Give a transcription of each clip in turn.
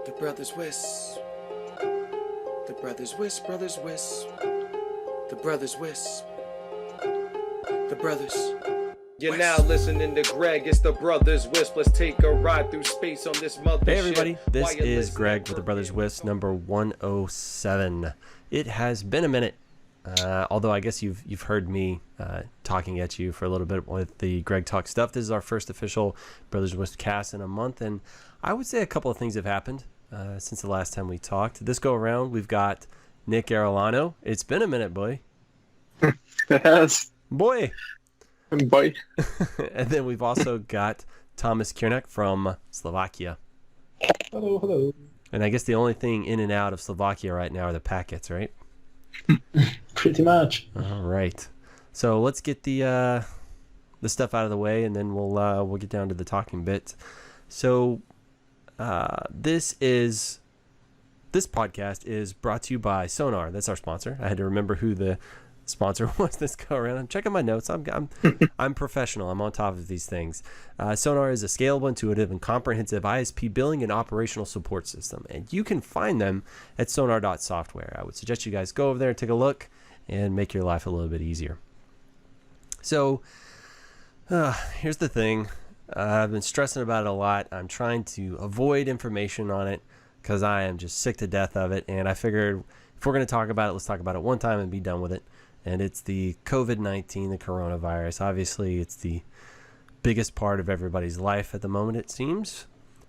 The brothers Wisp. The brothers Wisp, brothers Wisp. The brothers Wisp. The brothers. You're now listening to Greg. It's the Brothers Wisp. Let's take a ride through space on this mothership. Hey everybody, this While you're is listening Greg with for the Brothers Wisp number 107. It has been a minute, although I guess you've heard me talking at you for a little bit with the Greg Talk stuff. This is our first official Brothers Wisp cast in a month, and I would say a couple of things have happened since the last time we talked. This go around, we've got Nick Arellano. It's been a minute, boy. It has. Boy. Boy. And then we've also got Tomas from Slovakia. Hello, hello. And I guess the only thing in and out of Slovakia right now are the packets, right? Pretty much. All right. So let's get the stuff out of the way, and then we'll get down to the talking bit. So this podcast is brought to you by Sonar. That's our sponsor. I had to remember who the sponsor was this go around. I'm checking my notes. I'm professional. I'm on top of these things. Sonar is a scalable, intuitive, and comprehensive ISP billing and operational support system, and you can find them at sonar.software. I would suggest you guys go over there and take a look and make your life a little bit easier. So here's the thing. I've been stressing about it a lot. I'm trying to avoid information on it because I am just sick to death of it, and I figured if we're going to talk about it, let's talk about it one time and be done with it. And it's the COVID-19, the coronavirus. Obviously, it's the biggest part of everybody's life at the moment, it seems.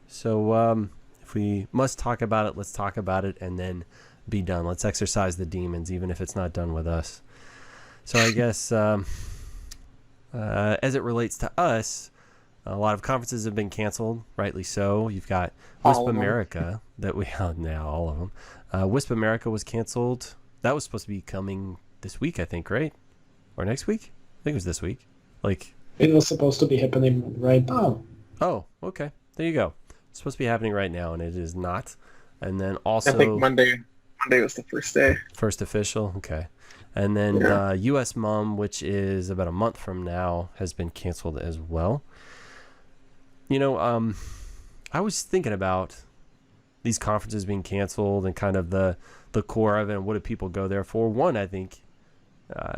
So if we must talk about it, let's talk about it and then be done. Let's exorcise the demons, even if it's not done with us. So I guess as it relates to us, a lot of conferences have been canceled, rightly so. You've got WISPAmerica that we have now, all of them. WISPAmerica was canceled. That was supposed to be coming this week, I think, right? Or next week? I think it was this week. It was supposed to be happening right now. Oh, okay. There you go. It's supposed to be happening right now, and it is not. And then also, I think Monday was the first day. First official, okay. And then WISPMUM, which is about a month from now, has been canceled as well. You know, I was thinking about these conferences being canceled and kind of the core of it and what do people go there for. One, I think,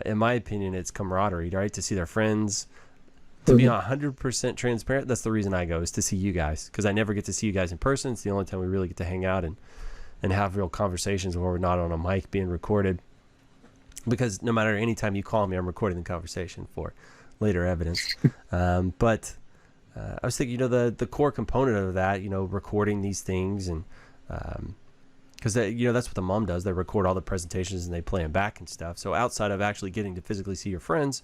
in my opinion, it's camaraderie, right? To see their friends. To be 100% transparent, that's the reason I go, is to see you guys. Because I never get to see you guys in person. It's the only time we really get to hang out and have real conversations where we're not on a mic being recorded. Because no matter any time you call me, I'm recording the conversation for later evidence. But I was thinking, the core component of that, recording these things and because that's what the MUM does. They record all the presentations and they play them back and stuff. So outside of actually getting to physically see your friends,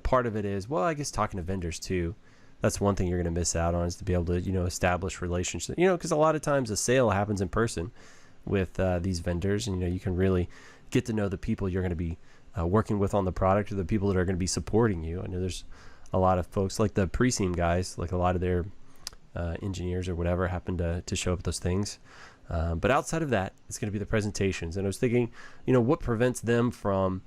part of it is, well, I guess talking to vendors too. That's one thing you're going to miss out on, is to be able to, establish relationships. Because a lot of times a sale happens in person with these vendors, and you can really get to know the people you're going to be working with on the product, or the people that are going to be supporting you. I know there's a lot of folks like the pre-seam guys, like a lot of their engineers or whatever happen to show up at those things. But outside of that, it's going to be the presentations. And I was thinking, what prevents them from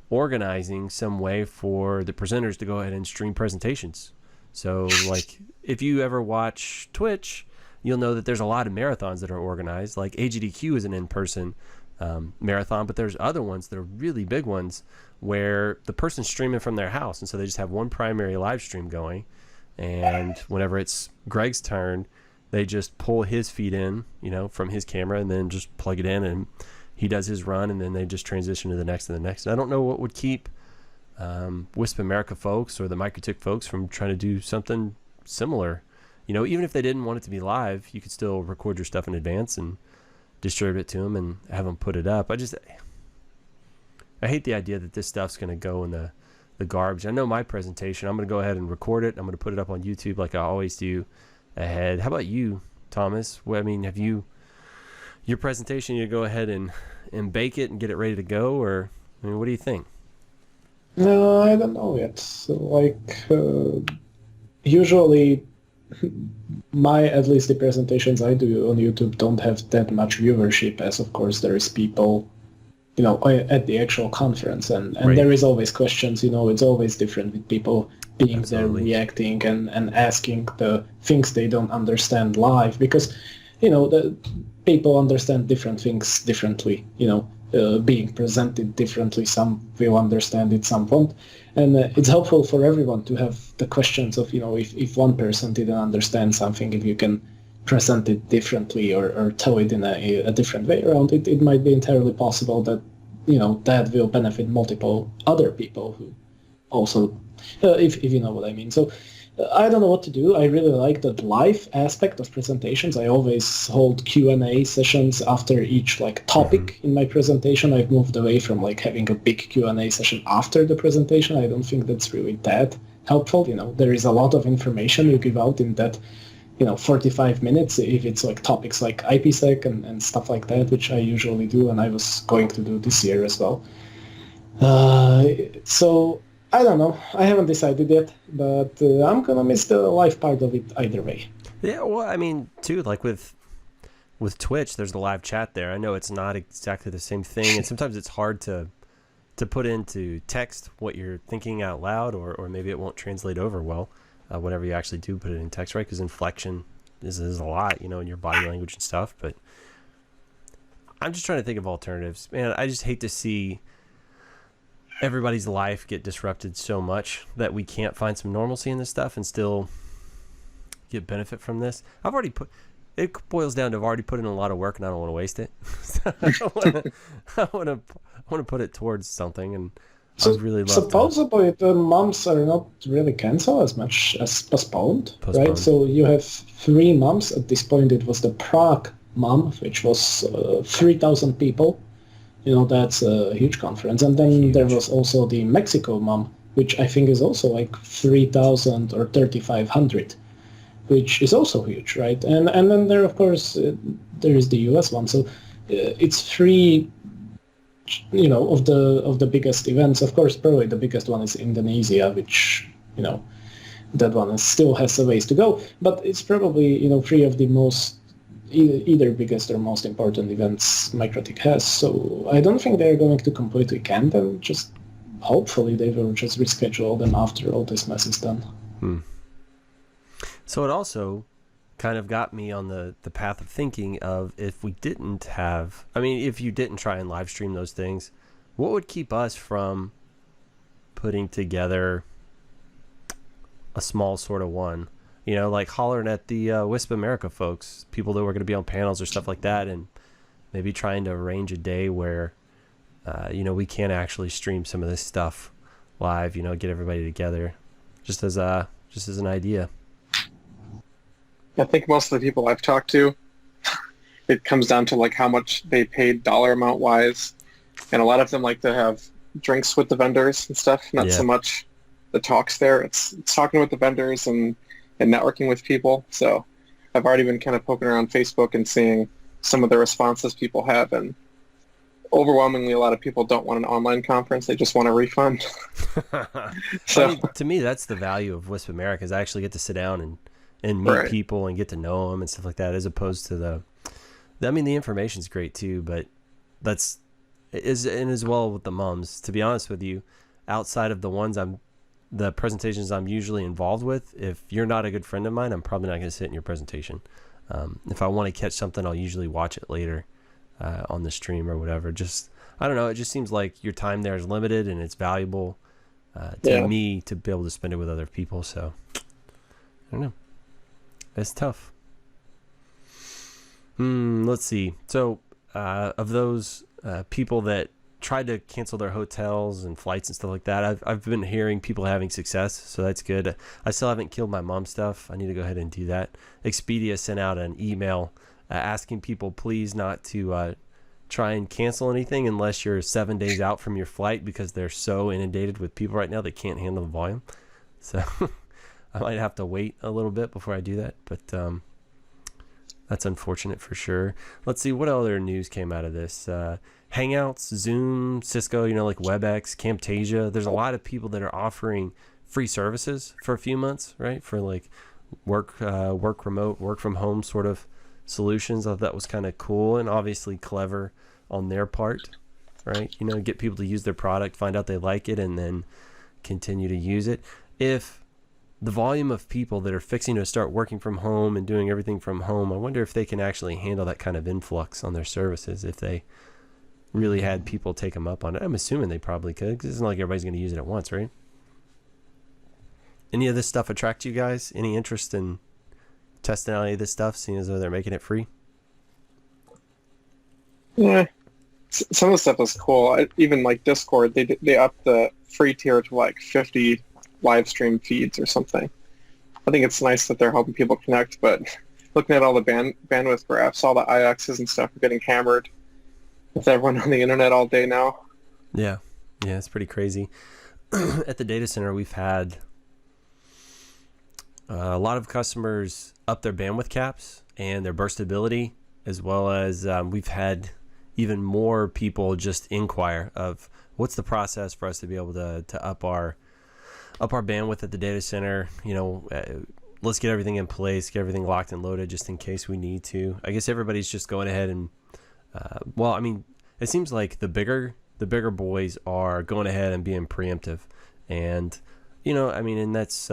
organizing some way for the presenters to go ahead and stream presentations? So, like, if you ever watch Twitch, you'll know that there's a lot of marathons that are organized. Like AGDQ is an in-person marathon, but there's other ones that are really big ones where the person's streaming from their house. And so they just have one primary live stream going. And whenever it's Greg's turn, they just pull his feed in, from his camera, and then just plug it in, and he does his run, and then they just transition to the next and the next. And I don't know what would keep WISPAmerica folks or the Microtik folks from trying to do something similar. Even if they didn't want it to be live, you could still record your stuff in advance and distribute it to them and have them put it up. I hate the idea that this stuff's going to go in the garbage. I know my presentation, I'm going to go ahead and record it. I'm going to put it up on YouTube like I always do ahead. How about you, Thomas? Have you, your presentation, you go ahead and bake it and get it ready to go, or what do you think? No, I don't know yet. Usually at least the presentations I do on YouTube don't have that much viewership, as of course there is people, at the actual conference, and right. There is always questions, it's always different with people being Absolutely. there reacting and asking the things they don't understand live, because the people understand different things differently, being presented differently. Some will understand it, some won't. And it's helpful for everyone to have the questions of, if one person didn't understand something, if you can present it differently or tell it in a different way around it, it might be entirely possible that, that will benefit multiple other people who also, if you know what I mean. So I don't know what to do. I really like the live aspect of presentations. I always hold Q&A sessions after each topic in my presentation. I've moved away from having a big Q&A session after the presentation. I don't think that's really that helpful. There is a lot of information you give out in that 45 minutes if it's topics like IPsec and stuff like that, which I usually do, and I was going to do this year as well. So I don't know. I haven't decided yet, but I'm gonna miss the live part of it either way. Yeah, well, I mean, too, with Twitch, there's the live chat there. I know it's not exactly the same thing, and sometimes it's hard to put into text what you're thinking out loud, or maybe it won't translate over well whenever you actually do put it in text, right? Because inflection is a lot, in your body language and stuff. But I'm just trying to think of alternatives. Man, I just hate to see everybody's life get disrupted so much that we can't find some normalcy in this stuff and still get benefit from this. It boils down to I've already put in a lot of work and I don't want to waste it. I want to put it towards something, and I would really love supposedly the months are not really canceled as much as postponed, right? So you have 3 months. At this point it was the Prague month, which was 3,000 people. That's a huge conference. And then there was also the Mexico MUM, which I think is also 3,000 or 3,500, which is also huge, right? And then there, of course, there is the US one. So it's 3, of the biggest events. Of course, probably the biggest one is Indonesia, which, that one still has a ways to go. But it's probably, 3 of the most either biggest or most important events MikroTik has. So I don't think they're going to completely can them. Just hopefully they will just reschedule them after all this mess is done. So it also kind of got me on the path of thinking of if you didn't try and live stream those things, what would keep us from putting together a small sort of one? Hollering at the WISPAmerica folks, people that were going to be on panels or stuff like that, and maybe trying to arrange a day where, we can actually stream some of this stuff live, get everybody together, just as an idea. I think most of the people I've talked to, it comes down to how much they paid dollar amount wise, and a lot of them like to have drinks with the vendors and stuff, not so much the talks there. It's talking with the vendors and networking with people. So I've already been kind of poking around Facebook and seeing some of the responses people have, and overwhelmingly a lot of people don't want an online conference. They just want a refund. So to me, that's the value of WISPAmerica, is I actually get to sit down and meet people and get to know them and stuff like that, as opposed to the information's great too, but as well with the mums, to be honest with you, outside of the presentations I'm usually involved with, if you're not a good friend of mine, I'm probably not going to sit in your presentation. If I want to catch something, I'll usually watch it later on the stream or whatever. Just, I don't know, it just seems like your time there is limited and it's valuable to me to be able to spend it with other people. So, I don't know. It's tough. Let's see. So, of those people that tried to cancel their hotels and flights and stuff like that, I've been hearing people having success, so that's good. I still haven't killed my mom stuff. I need to go ahead and do that. Expedia sent out an email asking people please not to try and cancel anything unless you're 7 days out from your flight, because they're so inundated with people right now they can't handle the volume. So I might have to wait a little bit before I do that, but that's unfortunate for sure. Let's see what other news came out of this. Hangouts, Zoom, Cisco, like WebEx, Camtasia. There's a lot of people that are offering free services for a few months, right? For work remote, work from home sort of solutions. I thought that was kind of cool and obviously clever on their part, right? Get people to use their product, find out they like it, and then continue to use it. If the volume of people that are fixing to start working from home and doing everything from home, I wonder if they can actually handle that kind of influx on their services if they really had people take them up on it. I'm assuming they probably could, because it's not like everybody's going to use it at once, right? Any of this stuff attract you guys? Any interest in testing out any of this stuff, seeing as though they're making it free? Yeah, some of the stuff is cool. Even like Discord, they upped the free tier to like 50 live stream feeds or something. I think it's nice that they're helping people connect, but looking at all the bandwidth graphs, all the IXs and stuff are getting hammered with everyone on the internet all day now. Yeah, it's pretty crazy. At the data center, we've had a lot of customers up their bandwidth caps and their burstability, as well as we've had even more people just inquire of what's the process for us to be able to up our bandwidth at the data center. Let's get everything in place, get everything locked and loaded just in case we need to. I guess everybody's just going ahead and it seems like the bigger boys are going ahead and being preemptive, and and that's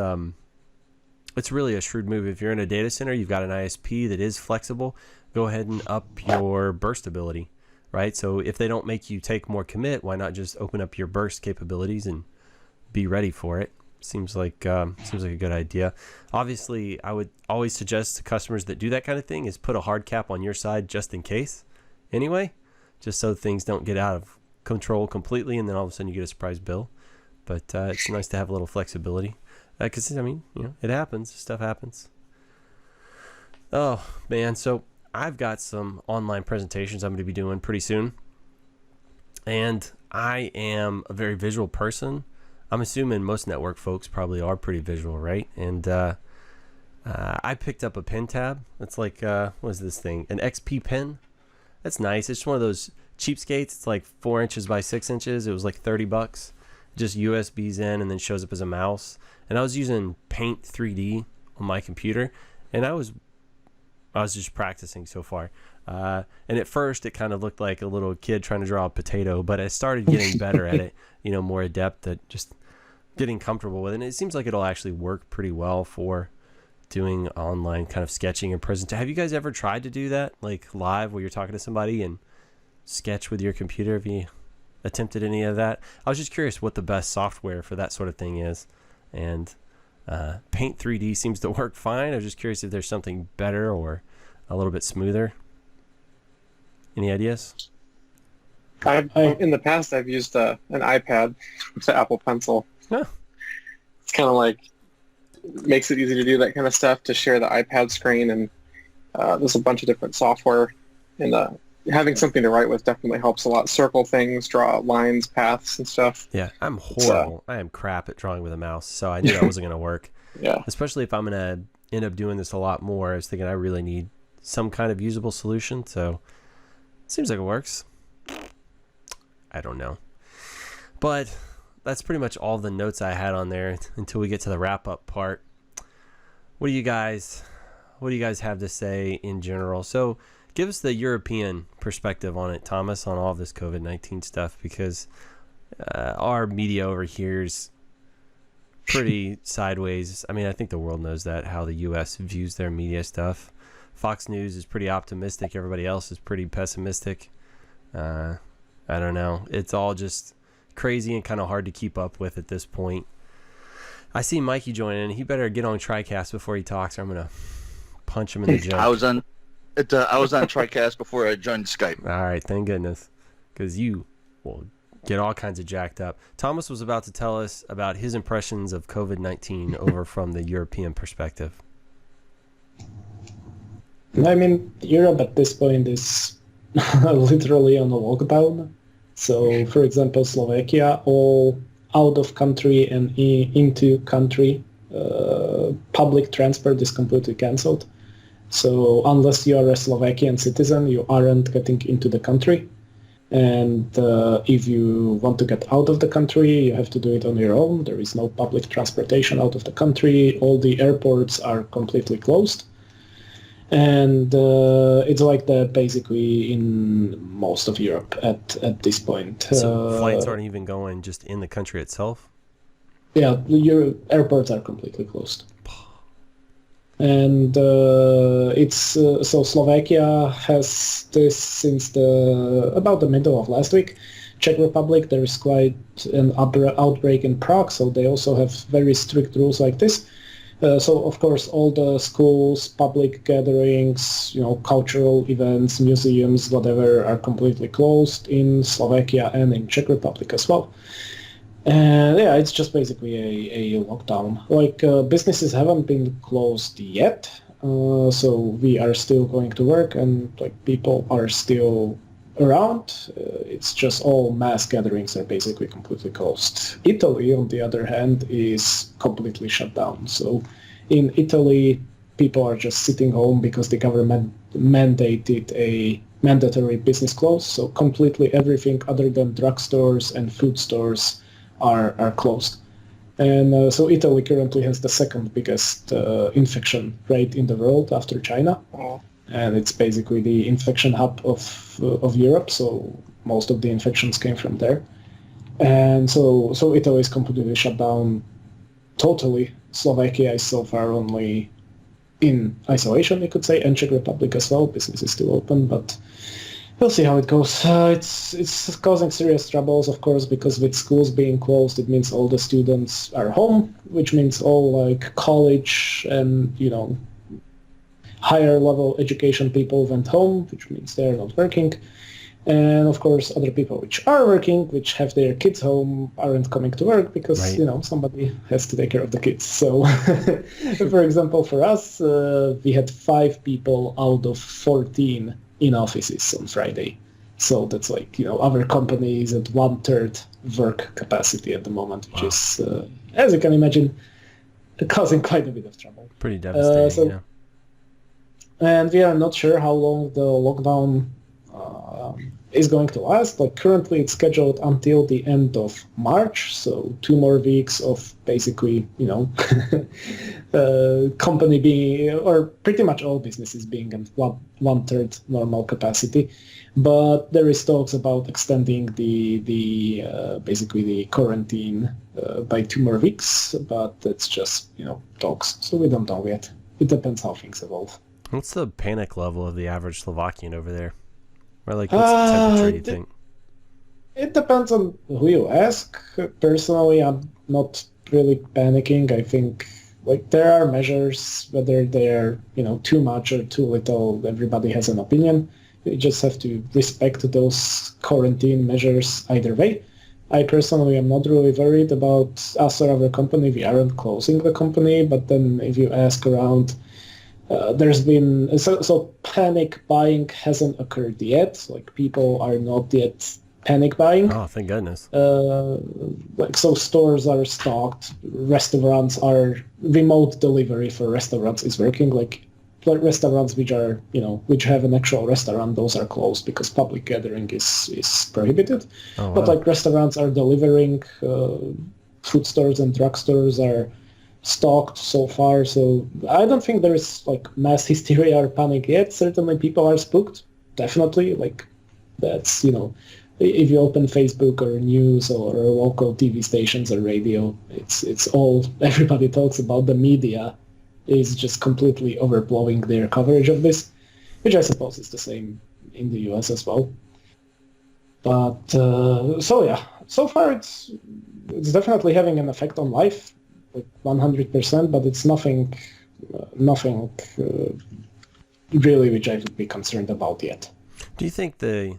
it's really a shrewd move. If you're in a data center, you've got an ISP that is flexible, go ahead and up your burst ability, right? So if they don't make you take more commit, why not just open up your burst capabilities and be ready for it? Seems like a good idea. Obviously, I would always suggest to customers that do that kind of thing is put a hard cap on your side just in case, anyway, just so things don't get out of control completely and then all of a sudden you get a surprise bill. But it's nice to have a little flexibility. Because, it happens. Stuff happens. Oh, man. So I've got some online presentations I'm going to be doing pretty soon. And I am a very visual person. I'm assuming most network folks probably are pretty visual, right? And I picked up a pen tab. It's like, what is this thing? An XP pen. That's nice. It's just one of those cheapskates. It's like 4 inches by 6 inches. It was like $30. Just USBs in and then shows up as a mouse. And I was using Paint 3D on my computer, and I was just practicing so far. And at first, it kind of looked like a little kid trying to draw a potato, but I started getting better at it, more adept at just getting comfortable with it. And it seems like it'll actually work pretty well for doing online kind of sketching and presentation. Have you guys ever tried to do that, like live, where you're talking to somebody and sketch with your computer? Have you attempted any of that? I was just curious what the best software for that sort of thing is. And Paint 3D seems to work fine. I was just curious if there's something better or a little bit smoother. Any ideas? In the past, I've used an iPad with the Apple Pencil. Huh. It's kind of like, makes it easy to do that kind of stuff, to share the iPad screen, and there's a bunch of different software. And having something to write with definitely helps a lot. Circle things, draw lines, paths, and stuff. Yeah, I'm horrible. I am crap at drawing with a mouse, so I knew that wasn't going to work. Yeah. Especially if I'm going to end up doing this a lot more. I was thinking I really need some kind of usable solution, so it seems like it works. I don't know. But that's pretty much all the notes I had on there until we get to the wrap-up part. What do you guys have to say in general? So give us the European perspective on it, Thomas, on all of this COVID-19 stuff, because our media over here is pretty sideways. I mean, I think the world knows that, how the U.S. views their media stuff. Fox News is pretty optimistic. Everybody else is pretty pessimistic. I don't know. It's all just crazy and kind of hard to keep up with at this point. I see Mikey joining in. He better get on TriCast before he talks, or I'm going to punch him in the junk. I was on TriCast before I joined Skype. All right, thank goodness, because you will get all kinds of jacked up. Thomas was about to tell us about his impressions of COVID-19 over from the European perspective. I mean, Europe at this point is literally on a lockdown. So, for example, Slovakia, all out of country and into country, public transport is completely cancelled. So unless you are a Slovakian citizen, you aren't getting into the country. And if you want to get out of the country, you have to do it on your own. There is no public transportation out of the country. All the airports are completely closed. And it's like that basically in most of Europe at this point. So flights aren't even going just in the country itself? Yeah, your airports are completely closed. And so Slovakia has this since about the middle of last week. Czech Republic, there is quite an outbreak in Prague, so they also have very strict rules like this. So of course, all the schools, public gatherings, cultural events, museums, whatever, are completely closed in Slovakia and in Czech Republic as well. And yeah, it's just basically a lockdown. Like businesses haven't been closed yet, so we are still going to work, and like people are still around. It's just all mass gatherings are basically completely closed. Italy, on the other hand, is completely shut down. So in Italy, people are just sitting home because the government mandated a mandatory business close. So completely everything other than drugstores and food stores are closed. And so Italy currently has the second biggest infection rate in the world after China. And it's basically the infection hub of Europe, so most of the infections came from there. And so Italy is completely shut down totally. Slovakia is so far only in isolation, you could say, and Czech Republic as well. Business is still open, but we'll see how it goes. It's causing serious troubles, of course, because with schools being closed, it means all the students are home, which means all like college and higher level education people went home, which means they're not working. And of course, other people which are working, which have their kids home, aren't coming to work because, Right. Somebody has to take care of the kids. So, for example, for us, we had 5 people out of 14 in offices on Friday. So that's like, our company is at 1/3 work capacity at the moment, which is, as you can imagine, causing quite a bit of trouble. Pretty devastating, yeah. And we are not sure how long the lockdown is going to last. Like currently it's scheduled until the end of March, so 2 more weeks of basically, company being, or pretty much all businesses being at 1/3 normal capacity. But there is talks about extending the basically the quarantine by 2 more weeks, but it's just, talks. So we don't know yet. It depends how things evolve. What's the panic level of the average Slovakian over there? Or like, what's the temperature, you think? It depends on who you ask. Personally, I'm not really panicking. I think like there are measures, whether they're too much or too little. Everybody has an opinion. You just have to respect those quarantine measures either way. I personally am not really worried about us or our company. We aren't closing the company, but then if you ask around, there's been so panic buying hasn't occurred yet. Like people are not yet panic buying. Oh, thank goodness. So stores are stocked, restaurants are remote delivery for restaurants is working. Like restaurants which are which have an actual restaurant, those are closed because public gathering is prohibited. Oh, wow. But like restaurants are delivering, food stores and drugstores are stocked so far, so I don't think there is like mass hysteria or panic yet. Certainly people are spooked, definitely. Like that's if you open Facebook or news or local TV stations or radio, it's all everybody talks about. The media is just completely overblowing their coverage of this, which I suppose is the same in the US as well. But so far it's definitely having an effect on life, like 100%, but it's nothing really which I would be concerned about yet. Do you think the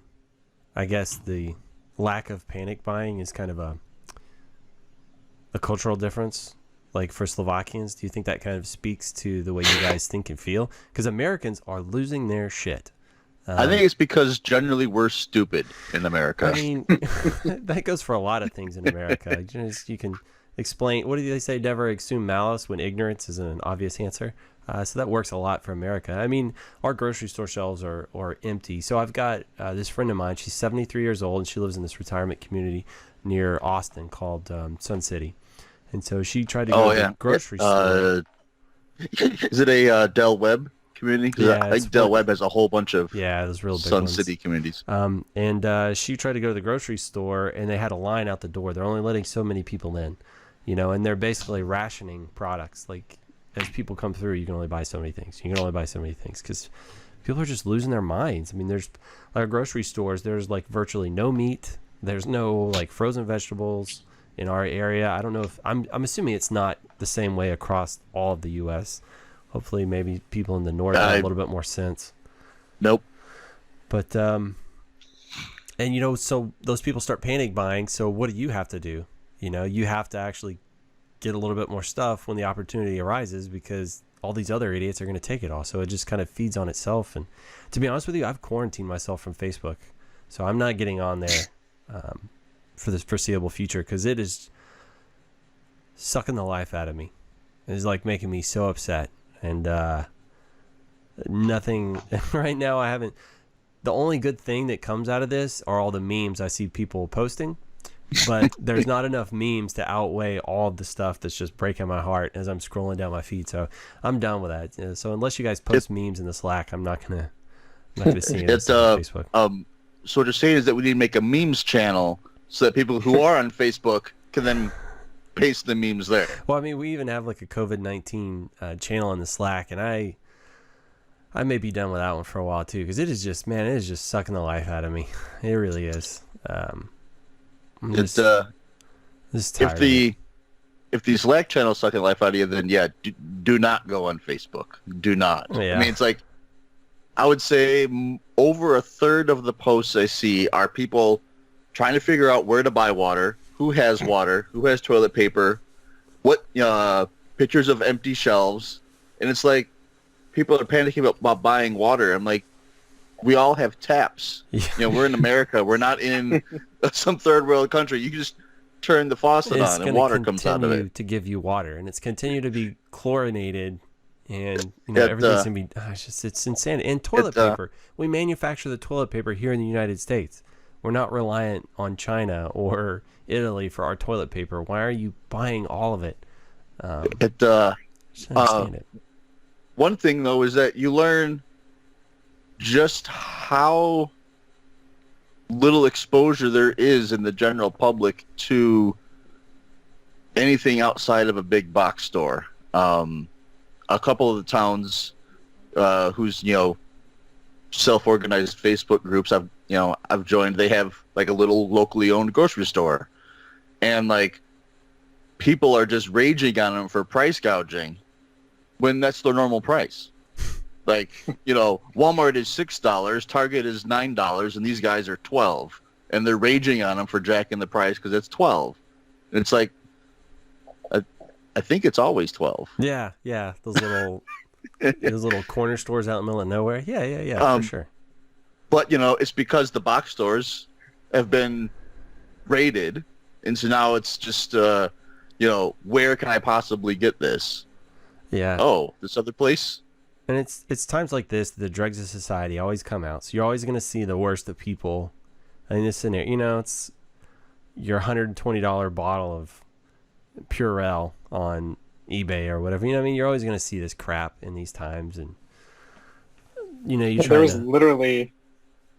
lack of panic buying is kind of a cultural difference? Like for Slovakians, do you think that kind of speaks to the way you guys think and feel? Because Americans are losing their shit. I think it's because generally we're stupid in America. I mean, that goes for a lot of things in America. You can explain, what do they say, never assume malice when ignorance is an obvious answer. So that works a lot for America. I mean, our grocery store shelves are empty. So I've got this friend of mine, she's 73 years old, and she lives in this retirement community near Austin called Sun City. And so she tried to go to the grocery store. Is it a Del Webb community? Yeah, I think Del Webb has a whole bunch of those real big Sun ones. City communities. And she tried to go to the grocery store, and they had a line out the door. They're only letting so many people in. and they're basically rationing products. Like, as people come through, you can only buy so many things. You can only buy so many things because people are just losing their minds. I mean, there's like grocery stores, there's like virtually no meat. There's no like frozen vegetables in our area. I don't know if I'm assuming it's not the same way across all of the U.S. Hopefully, maybe people in the north have a little bit more sense. Nope. But so those people start panic buying. So what do you have to do? You have to actually get a little bit more stuff when the opportunity arises, because all these other idiots are going to take it all. So it just kind of feeds on itself. And to be honest with you, I've quarantined myself from Facebook, so I'm not getting on there for the foreseeable future, because it is sucking the life out of me. It is like making me so upset. And nothing right now. I haven't. The only good thing that comes out of this are all the memes I see people posting, but there's not enough memes to outweigh all of the stuff that's just breaking my heart as I'm scrolling down my feed. So I'm done with that. So unless you guys post memes in the Slack, I'm not gonna see it on Facebook. So what you're saying is that we need to make a memes channel so that people who are on Facebook can then paste the memes there. Well, I mean, we even have like a COVID-19 channel in the Slack, and I may be done with that one for a while too, because it is just sucking the life out of me. It really is. I'm just tired. If the Slack channel is sucking the life out of you, then yeah, do not go on Facebook. Do not. Yeah. I mean, it's like, I would say over a third of the posts I see are people trying to figure out where to buy water, who has water, who has toilet paper, what pictures of empty shelves, and it's like people are panicking about buying water. I'm like, we all have taps. Yeah. We're in America. We're not in some third world country. You can just turn the faucet on and water comes out of it. To give you water, and it's continue to be chlorinated, and everything's gonna be. It's insane. And toilet paper. We manufacture the toilet paper here in the United States. We're not reliant on China or Italy for our toilet paper. Why are you buying all of it? Just understand it. One thing though is that you learn just how little exposure there is in the general public to anything outside of a big box store. A couple of the towns whose self-organized Facebook groups I've joined, they have like a little locally owned grocery store, and like people are just raging on them for price gouging when that's their normal price. Like, Walmart is $6, Target is $9, and these guys are $12, and they're raging on them for jacking the price because it's $12. And it's like, I think it's always $12. Yeah, those little corner stores out in the middle of nowhere. Yeah, for sure. But it's because the box stores have been raided, and so now it's just where can I possibly get this? Yeah. Oh, this other place. And it's times like this that the dregs of society always come out. So you're always going to see the worst of people in this scenario. It's your $120 bottle of Purell on eBay or whatever. You're always going to see this crap in these times. And, there was literally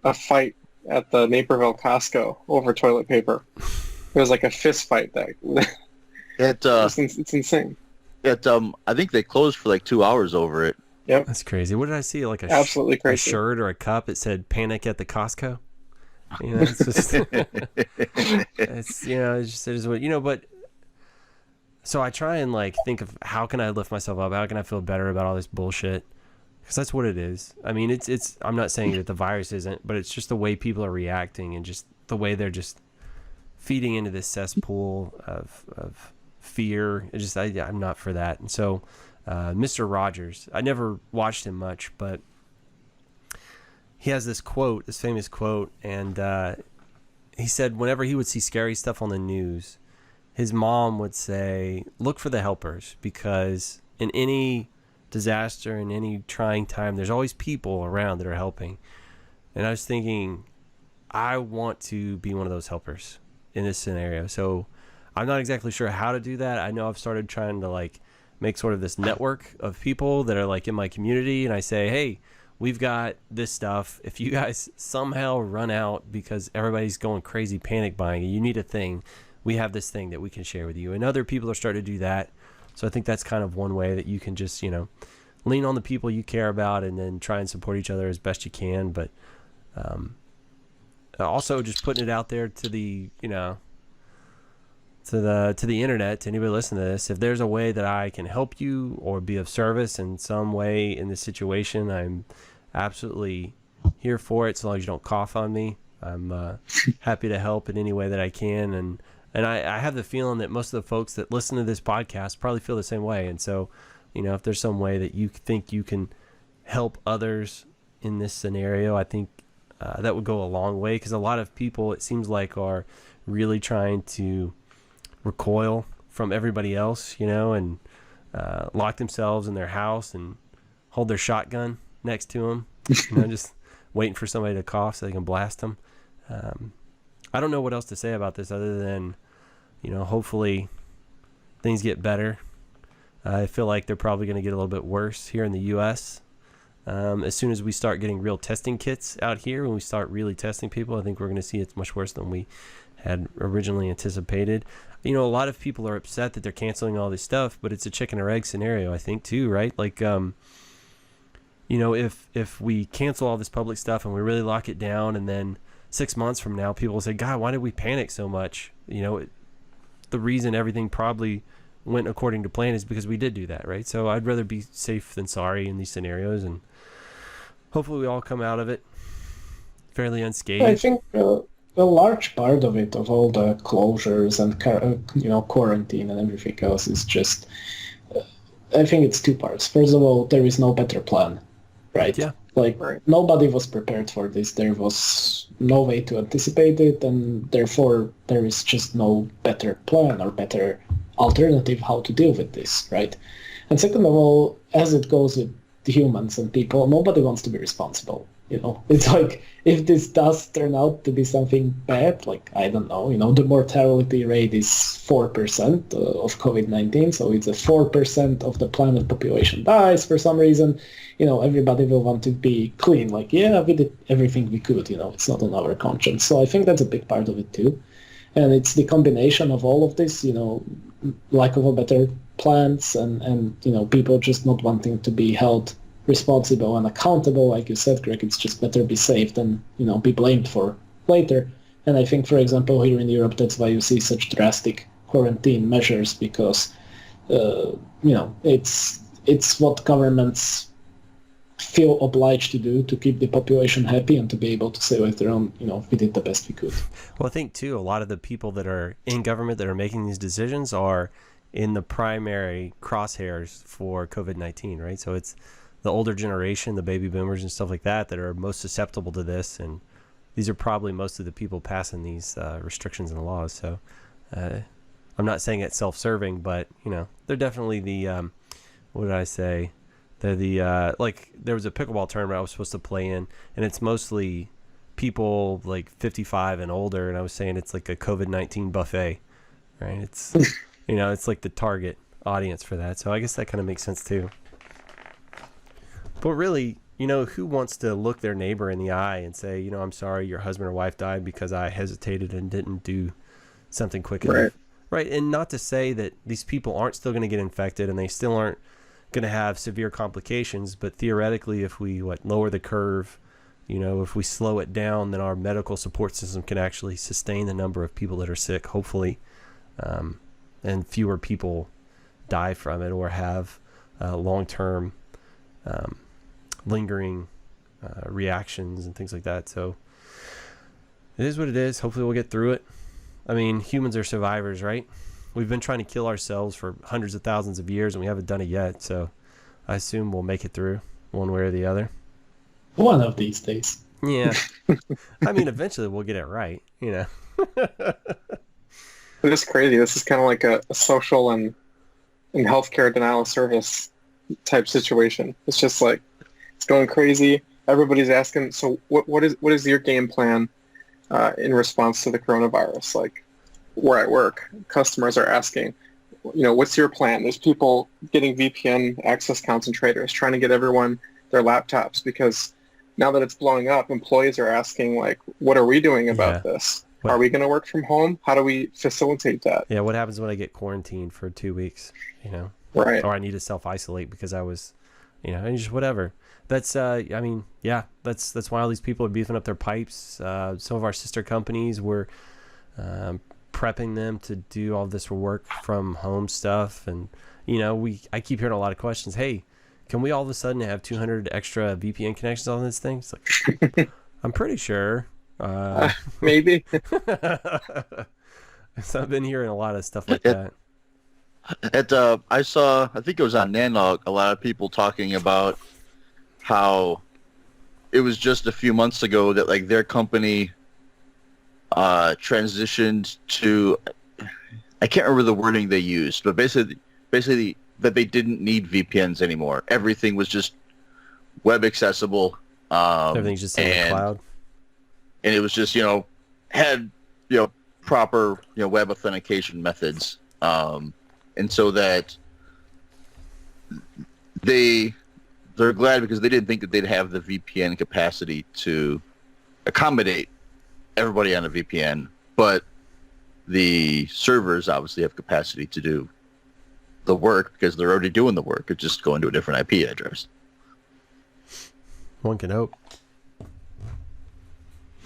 a fight at the Naperville Costco over toilet paper. There was like a fist fight there. It's insane. I think they closed for like 2 hours over it. Yep. That's crazy. What did I see? Like absolutely crazy. A shirt or a cup that said "Panic at the Costco." It's just, it is what But so I try and like think of how can I lift myself up? How can I feel better about all this bullshit? Because that's what it is. I mean, it's. I'm not saying that the virus isn't, but it's just the way people are reacting and just the way they're just feeding into this cesspool of fear. I'm not for that. And so Mr. Rogers, I never watched him much, but he has this famous quote, and he said whenever he would see scary stuff on the news, his mom would say, look for the helpers, because in any disaster, in any trying time, there's always people around that are helping. And I was thinking, I want to be one of those helpers in this scenario. So I'm not exactly sure how to do that. I know I've started trying to like make sort of this network of people that are like in my community, and I say, hey, we've got this stuff. If you guys somehow run out because everybody's going crazy panic buying, you need a thing, we have this thing that we can share with you. And other people are starting to do that. So I think that's kind of one way that you can just, lean on the people you care about and then try and support each other as best you can. But also just putting it out there to the, to the internet, to anybody listening to this. If there's a way that I can help you or be of service in some way in this situation, I'm absolutely here for it, so long as you don't cough on me. I'm happy to help in any way that I can. And I have the feeling that most of the folks that listen to this podcast probably feel the same way. And so, if there's some way that you think you can help others in this scenario, I think that would go a long way, because a lot of people, it seems like, are really trying to recoil from everybody else, and lock themselves in their house and hold their shotgun next to them, just waiting for somebody to cough so they can blast them. I don't know what else to say about this other than, hopefully things get better. I feel like they're probably going to get a little bit worse here in the U.S. As soon as we start getting real testing kits out here, when we start really testing people, I think we're going to see it's much worse than we had originally anticipated. A lot of people are upset that they're canceling all this stuff, but it's a chicken or egg scenario, I think, too, right? Like, if we cancel all this public stuff and we really lock it down, and then 6 months from now, people will say, God, why did we panic so much? The reason everything probably went according to plan is because we did do that, right? So I'd rather be safe than sorry in these scenarios, and hopefully we all come out of it fairly unscathed. I think a large part of it, of all the closures and quarantine and everything else, is just, I think it's two parts. First of all, there is no better plan, right? Yeah. Nobody was prepared for this. There was no way to anticipate it, and therefore there is just no better plan or better alternative how to deal with this, right? And second of all, as it goes with humans and people, nobody wants to be responsible. It's like, if this does turn out to be something bad, like, I don't know, the mortality rate is 4% of COVID-19, so it's a 4% of the planet population dies for some reason, everybody will want to be clean, like, yeah, we did everything we could, it's not on our conscience. So I think that's a big part of it too. And it's the combination of all of this, lack of a better plans and people just not wanting to be held responsible and accountable. Like you said, Greg, it's just better be safe than, be blamed for later. And I think, for example, here in Europe, that's why you see such drastic quarantine measures, because, it's what governments feel obliged to do to keep the population happy and to be able to say later on, we did the best we could. Well, I think, too, a lot of the people that are in government that are making these decisions are in the primary crosshairs for COVID-19, right? So it's the older generation, the baby boomers and stuff like that are most susceptible to this, and these are probably most of the people passing these restrictions and laws. So I'm not saying it's self-serving, but they're definitely the what did I say? They're the like, there was a pickleball tournament I was supposed to play in, and it's mostly people like 55 and older, and I was saying it's like a COVID-19 buffet, right? It's it's like the target audience for that. So I guess that kind of makes sense too. But really, who wants to look their neighbor in the eye and say, I'm sorry your husband or wife died because I hesitated and didn't do something quick enough? Right. And not to say that these people aren't still going to get infected and they still aren't going to have severe complications, but theoretically, if we lower the curve, if we slow it down, then our medical support system can actually sustain the number of people that are sick, hopefully, and fewer people die from it or have long-term lingering reactions and things like that. So it is what it is. Hopefully we'll get through it. I mean, humans are survivors, right? We've been trying to kill ourselves for hundreds of thousands of years and we haven't done it yet. So I assume we'll make it through one way or the other. One of these days. Yeah. I mean, eventually we'll get it right, It's just crazy. This is kind of like a social and healthcare denial of service type situation. It's just like, it's going crazy. Everybody's asking, so what is your game plan in response to the coronavirus? Like, we're at work, customers are asking, what's your plan? There's people getting VPN access concentrators, trying to get everyone their laptops, because now that it's blowing up, employees are asking, like, what are we doing about this? Are we going to work from home? How do we facilitate that? Yeah, what happens when I get quarantined for 2 weeks, Right. Or I need to self-isolate because I was, and just whatever. That's, I mean, yeah, that's why all these people are beefing up their pipes. Some of our sister companies were prepping them to do all this work from home stuff. And, I keep hearing a lot of questions. Hey, can we all of a sudden have 200 extra VPN connections on this thing? It's like, I'm pretty sure. Maybe. So I've been hearing a lot of stuff like that. I think it was on Nanog, a lot of people talking about how it was just a few months ago that like their company transitioned to, I can't remember the wording they used, but basically that they didn't need VPNs anymore. Everything was just web accessible. Everything's just in the cloud. And it was just, had, proper, web authentication methods. And so that they're glad because they didn't think that they'd have the VPN capacity to accommodate everybody on a VPN, but the servers obviously have capacity to do the work because they're already doing the work. It's just going to a different IP address. One can hope.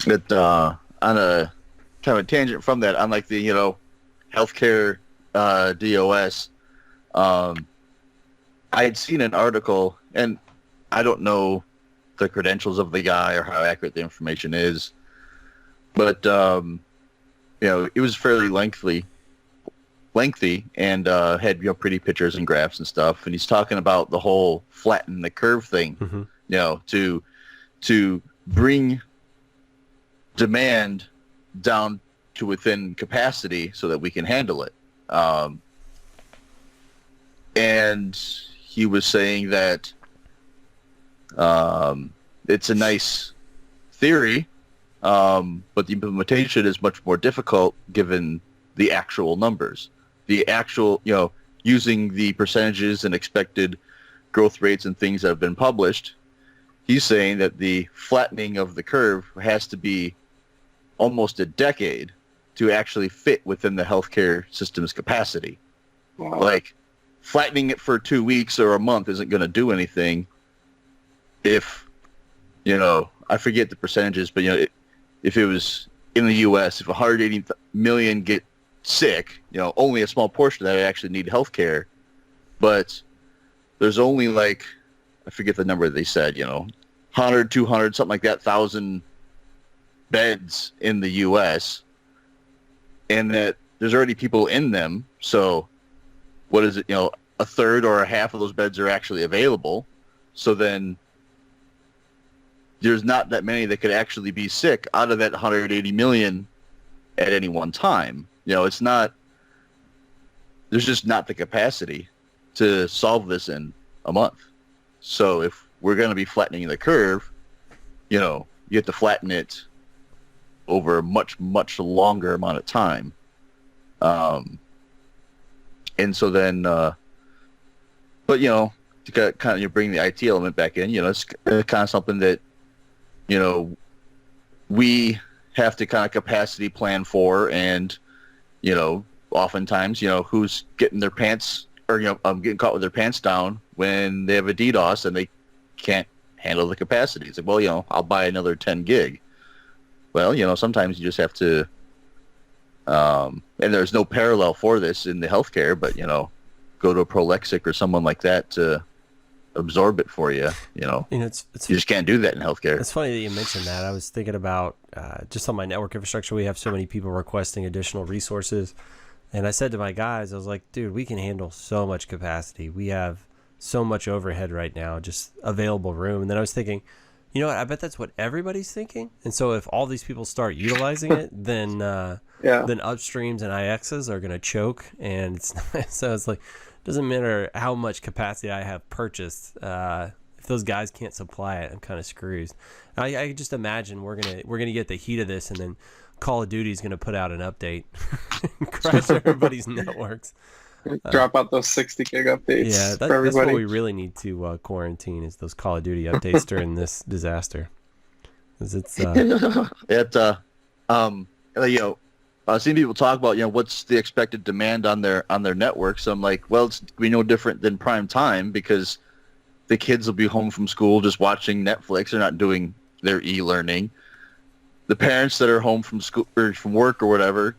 But on a kind of a tangent from that, on like the healthcare DOS, I had seen an article, and I don't know the credentials of the guy or how accurate the information is, but it was fairly lengthy, and had pretty pictures and graphs and stuff. And he's talking about the whole flatten the curve thing, to bring demand down to within capacity so that we can handle it. And he was saying that it's a nice theory, but the implementation is much more difficult given the actual numbers. The actual, using the percentages and expected growth rates and things that have been published, he's saying that the flattening of the curve has to be almost a decade to actually fit within the healthcare system's capacity. Wow. Like, flattening it for 2 weeks or a month isn't going to do anything if, I forget the percentages, but, if it was in the U.S., if 180 million get sick, only a small portion of that actually need healthcare. But there's only like, I forget the number they said, 100, 200, something like that, 1,000 beds in the U.S., and that there's already people in them. So what is it, a third or a half of those beds are actually available. So then there's not that many that could actually be sick out of that 180 million at any one time. It's not, there's just not the capacity to solve this in a month. So if we're going to be flattening the curve, you have to flatten it over a much, much longer amount of time. And so then, but, to kind of bring the IT element back in, it's kind of something that, we have to kind of capacity plan for, and, oftentimes, who's getting their pants or, getting caught with their pants down when they have a DDoS and they can't handle the capacity. It's like, well, I'll buy another 10 gig. Well, sometimes you just have to, and there's no parallel for this in the healthcare, but, go to a Prolexic or someone like that to absorb it for you, it's you just can't do that in healthcare. It's funny that you mentioned that. I was thinking about just on my network infrastructure, we have so many people requesting additional resources. And I said to my guys, I was like, dude, we can handle so much capacity. We have so much overhead right now, just available room. And then I was thinking, you know what? I bet that's what everybody's thinking. And so if all these people start utilizing it, then upstreams and IXs are going to choke. And it's so it's like, it doesn't matter how much capacity I have purchased. If those guys can't supply it, I'm kind of screwed. I just imagine we're gonna get the heat of this, and then Call of Duty is gonna put out an update and crash everybody's networks. Drop out those 60 gig updates. Yeah, that's what we really need to quarantine is those Call of Duty updates during this disaster. 'Cause it's I've seen people talk about, what's the expected demand on their networks. I'm like, well, it's going to be no different than prime time because the kids will be home from school just watching Netflix. They're not doing their e-learning. The parents that are home from school or from work or whatever,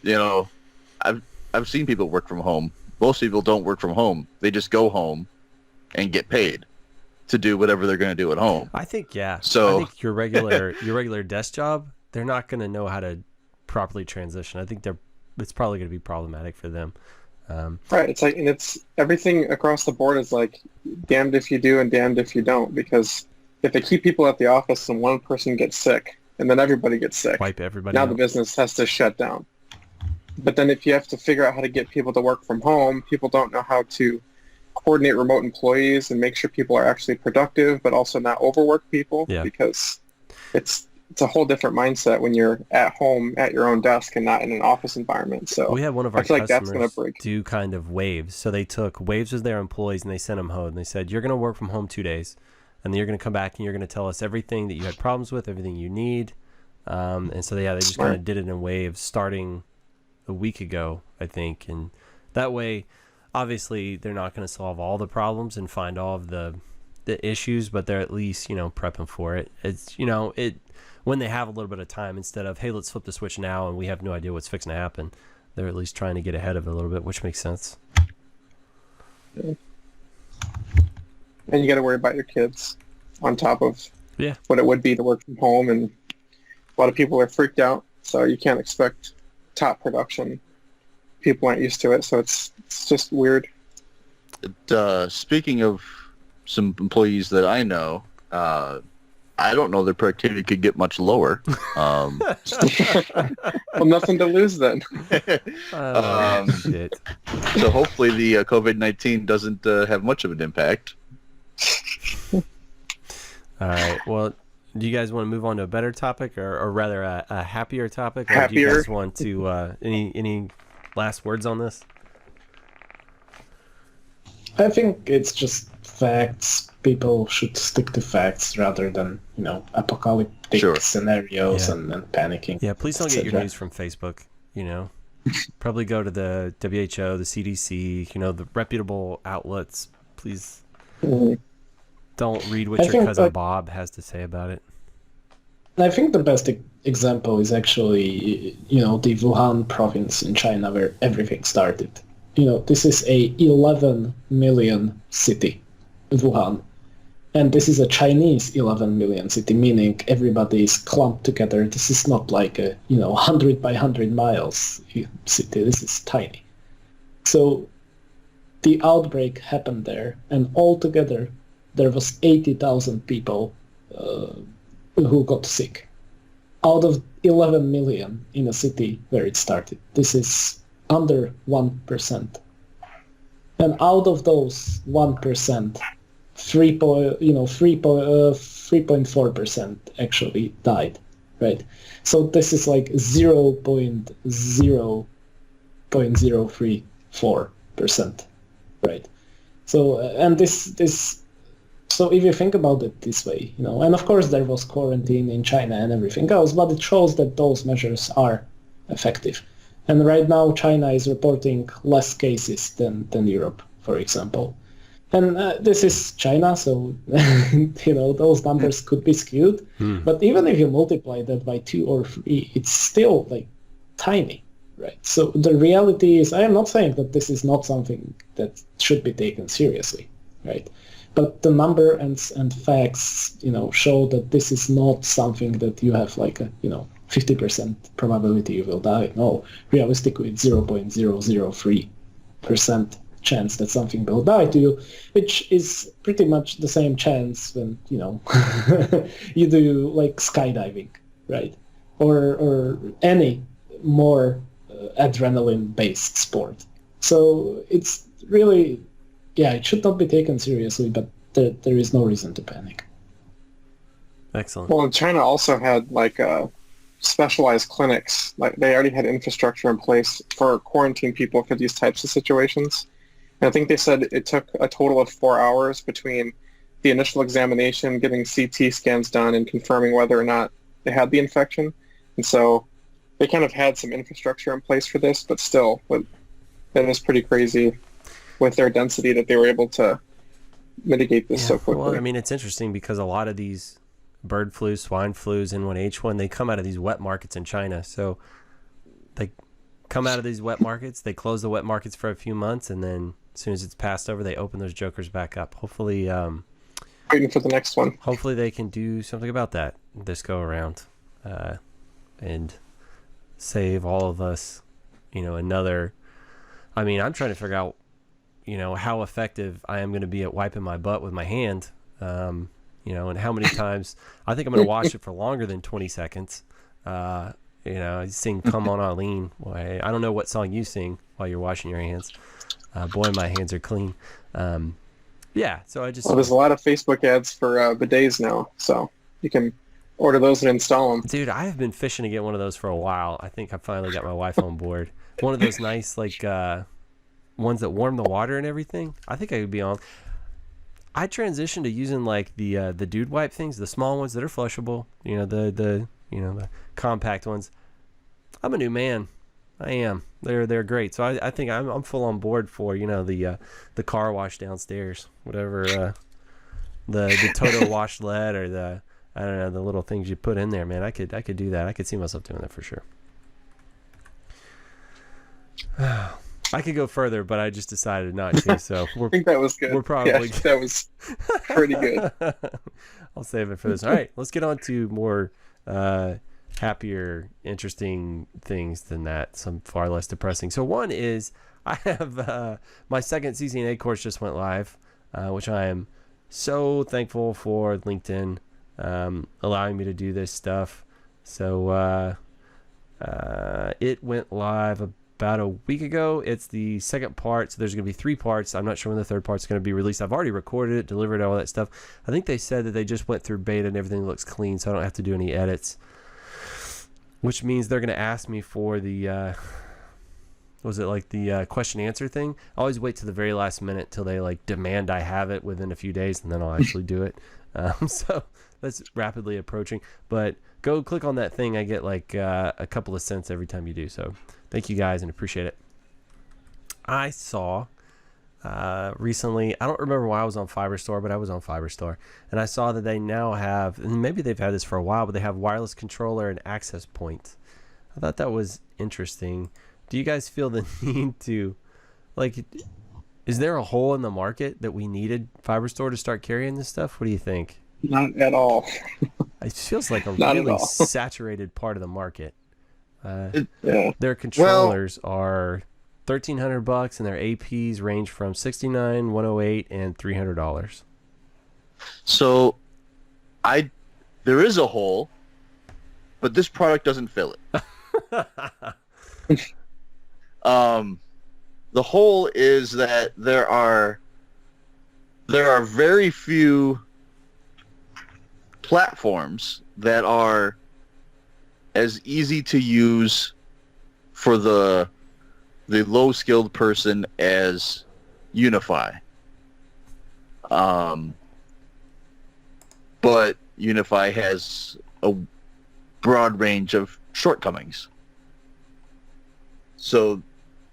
I've seen people work from home. Most people don't work from home. They just go home and get paid to do whatever they're going to do at home. I think, yeah. So I think your regular desk job, they're not going to know how to properly transition. I think it's probably going to be problematic for them. Right. It's like, and it's everything across the board is like damned if you do and damned if you don't, because if they keep people at the office and one person gets sick and then everybody gets sick, Wipe everybody now out. the business has to shut down. But then if you have to figure out how to get people to work from home, people don't know how to coordinate remote employees and make sure people are actually productive, but also not overwork people, because it's a whole different mindset when you're at home at your own desk and not in an office environment. So we had one of our I feel like that's customers going to break. do kind of waves. So they took waves as their employees and they sent them home. And they said, you're going to work from home 2 days, and then you're going to come back and you're going to tell us everything that you had problems with, everything you need. And so they just kind of did it in waves starting a week ago, I think. And that way, obviously, they're not going to solve all the problems and find all of the issues, but they're at least, prepping for it. It's, when they have a little bit of time, instead of, hey, let's flip the switch now and we have no idea what's fixing to happen, they're at least trying to get ahead of it a little bit, which makes sense. And you got to worry about your kids on top of what it would be to work from home, and a lot of people are freaked out, so you can't expect top production. People aren't used to it, so it's just weird. Speaking of some employees that I know, I don't know their productivity could get much lower. Well, nothing to lose then. Shit. So hopefully the COVID-19 doesn't have much of an impact. All right. Well, do you guys want to move on to a better topic, or rather a happier topic? Or do you guys want to any last words on this? I think it's just facts. People should stick to facts rather than, apocalyptic scenarios and panicking. Yeah, please don't get your news from Facebook, Probably go to the WHO, the CDC, the reputable outlets. Please don't read what your cousin Bob has to say about it. I think the best example is actually, the Wuhan province in China where everything started. This is a 11 million city, Wuhan. And this is a Chinese 11 million city, meaning everybody is clumped together. This is not like a, 100 by 100 miles city. This is tiny. So the outbreak happened there, and altogether there was 80,000 people who got sick out of 11 million in a city where it started. This is under 1%. And out of those 1%, 3.4% actually died, right? So this is like 0.004%, right? So and this so if you think about it this way, and of course there was quarantine in China and everything else, but it shows that those measures are effective. And right now China is reporting less cases than Europe, for example. And this is China, so those numbers could be skewed. But even if you multiply that by 2 or 3, it's still like tiny, right? So the reality is, I am not saying that this is not something that should be taken seriously, right? But the number and facts, show that this is not something that you have like a 50% probability you will die. No, realistically, it's 0.003% chance that something will die to you, which is pretty much the same chance when you do like skydiving, right, or any more adrenaline based sport. So it's really, it should not be taken seriously, but there is no reason to panic. Excellent. Well, China also had like specialized clinics. Like they already had infrastructure in place for quarantine people for these types of situations. And I think they said it took a total of 4 hours between the initial examination, getting CT scans done, and confirming whether or not they had the infection. And so they kind of had some infrastructure in place for this, but still, that is pretty crazy with their density that they were able to mitigate this so quickly. Well, I mean, it's interesting because a lot of these bird flu, swine flus, N1H1, they come out of these wet markets in China. So they come out of these wet markets, they close the wet markets for a few months, and then as soon as it's passed over, they open those jokers back up. Hopefully, waiting for the next one. Hopefully they can do something about that this go around, and save all of us, another. I mean, I'm trying to figure out, how effective I am going to be at wiping my butt with my hand, and how many times. I think I'm going to wash it for longer than 20 seconds. You sing "Come On Arlene." Boy, I don't know what song you sing while you're washing your hands. Boy, my hands are clean. Yeah, so I just... Well, there's a lot of Facebook ads for bidets now, so you can order those and install them. Dude, I have been fishing to get one of those for a while. I think I finally got my wife on board. One of those nice, ones that warm the water and everything. I think I would be on. I transitioned to using, the dude wipe things, the small ones that are flushable, the compact ones. I'm a new man. I am. They're great. So I think I'm full on board for the car wash downstairs, whatever the Toto wash lead or the little things you put in there, man. I could do that. I could see myself doing that for sure. I could go further, but I just decided not to. So I think that was good. We're probably that was pretty good. I'll save it for this. All right, let's get on to more happier, interesting things than that. Some far less depressing. So one is I have my second CCNA course just went live, which I am so thankful for LinkedIn allowing me to do this stuff. So it went live about a week ago. It's the second part, so there's going to be 3 parts. I'm not sure when the third part's going to be released. I've already recorded it, delivered all that stuff. I think they said that they just went through beta and everything looks clean, so I don't have to do any edits, which means they're going to ask me for the question answer thing. I always wait to the very last minute till they demand I have it within a few days, and then I'll actually do it. So that's rapidly approaching, but go click on that thing. I get a couple of cents every time you do, so thank you guys and appreciate it. I saw recently, I don't remember why I was on Fiberstore, but I was on Fiberstore, and I saw that they now have, and maybe they've had this for a while, but they have wireless controller and access point. I thought that was interesting. Do you guys feel the need to, is there a hole in the market that we needed Fiberstore to start carrying this stuff? What do you think? Not at all. It feels like a really saturated part of the market. Their controllers are $1,300, and their APs range from $69, $108, and $300. So, there is a hole, but this product doesn't fill it. The hole is that there are very few platforms that are as easy to use for the low-skilled person as Unify. But Unify has a broad range of shortcomings. So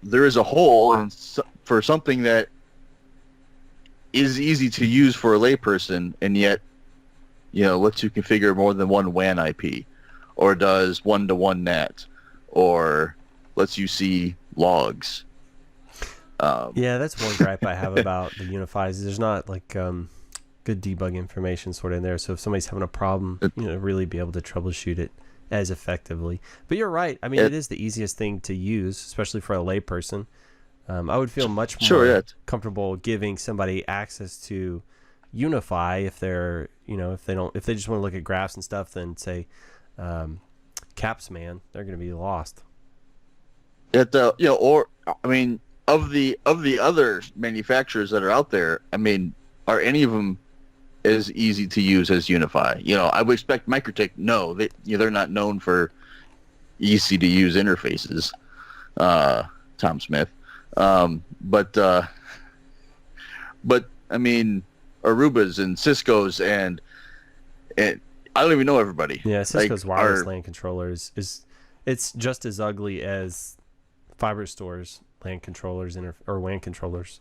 there is a hole for something that is easy to use for a layperson, and yet, lets you configure more than one WAN IP, or does one-to-one NAT, or lets you see logs. Yeah, that's one gripe I have about the Unifies. There's not good debug information sort of in there. So if somebody's having a problem, really be able to troubleshoot it as effectively. But you're right. I mean, it is the easiest thing to use, especially for a layperson. I would feel much more comfortable giving somebody access to Unify if they're, if they just want to look at graphs and stuff, than say Capsman. They're going to be lost. Of the other manufacturers that are out there, are any of them as easy to use as Unify? I would expect Microtech. No, they're not known for easy to use interfaces. Tom Smith, but Arubas and Cisco's and I don't even know everybody. Yeah, Cisco's wireless LAN controllers is It's just as ugly as Fiber Store's LAN controllers or WAN controllers,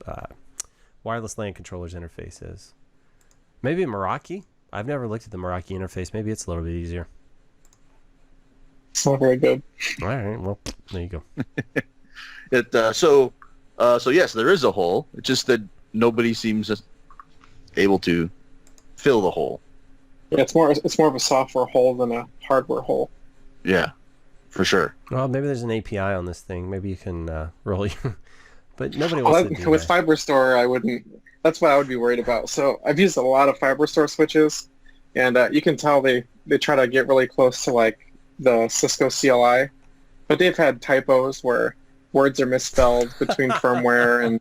wireless LAN controllers interface is. Maybe Meraki? I've never looked at the Meraki interface. Maybe it's a little bit easier. It's not very good. All right, well, there you go. So yes, there is a hole. It's just that nobody seems able to fill the hole. Yeah, it's more of a software hole than a hardware hole. Yeah, for sure. Well, maybe there's an API on this thing. Maybe you can roll your... But nobody wants to do with that. FiberStore, I wouldn't. That's what I would be worried about. So I've used a lot of FiberStore switches, and you can tell they try to get really close to like the Cisco CLI, but they've had typos where words are misspelled between firmware, and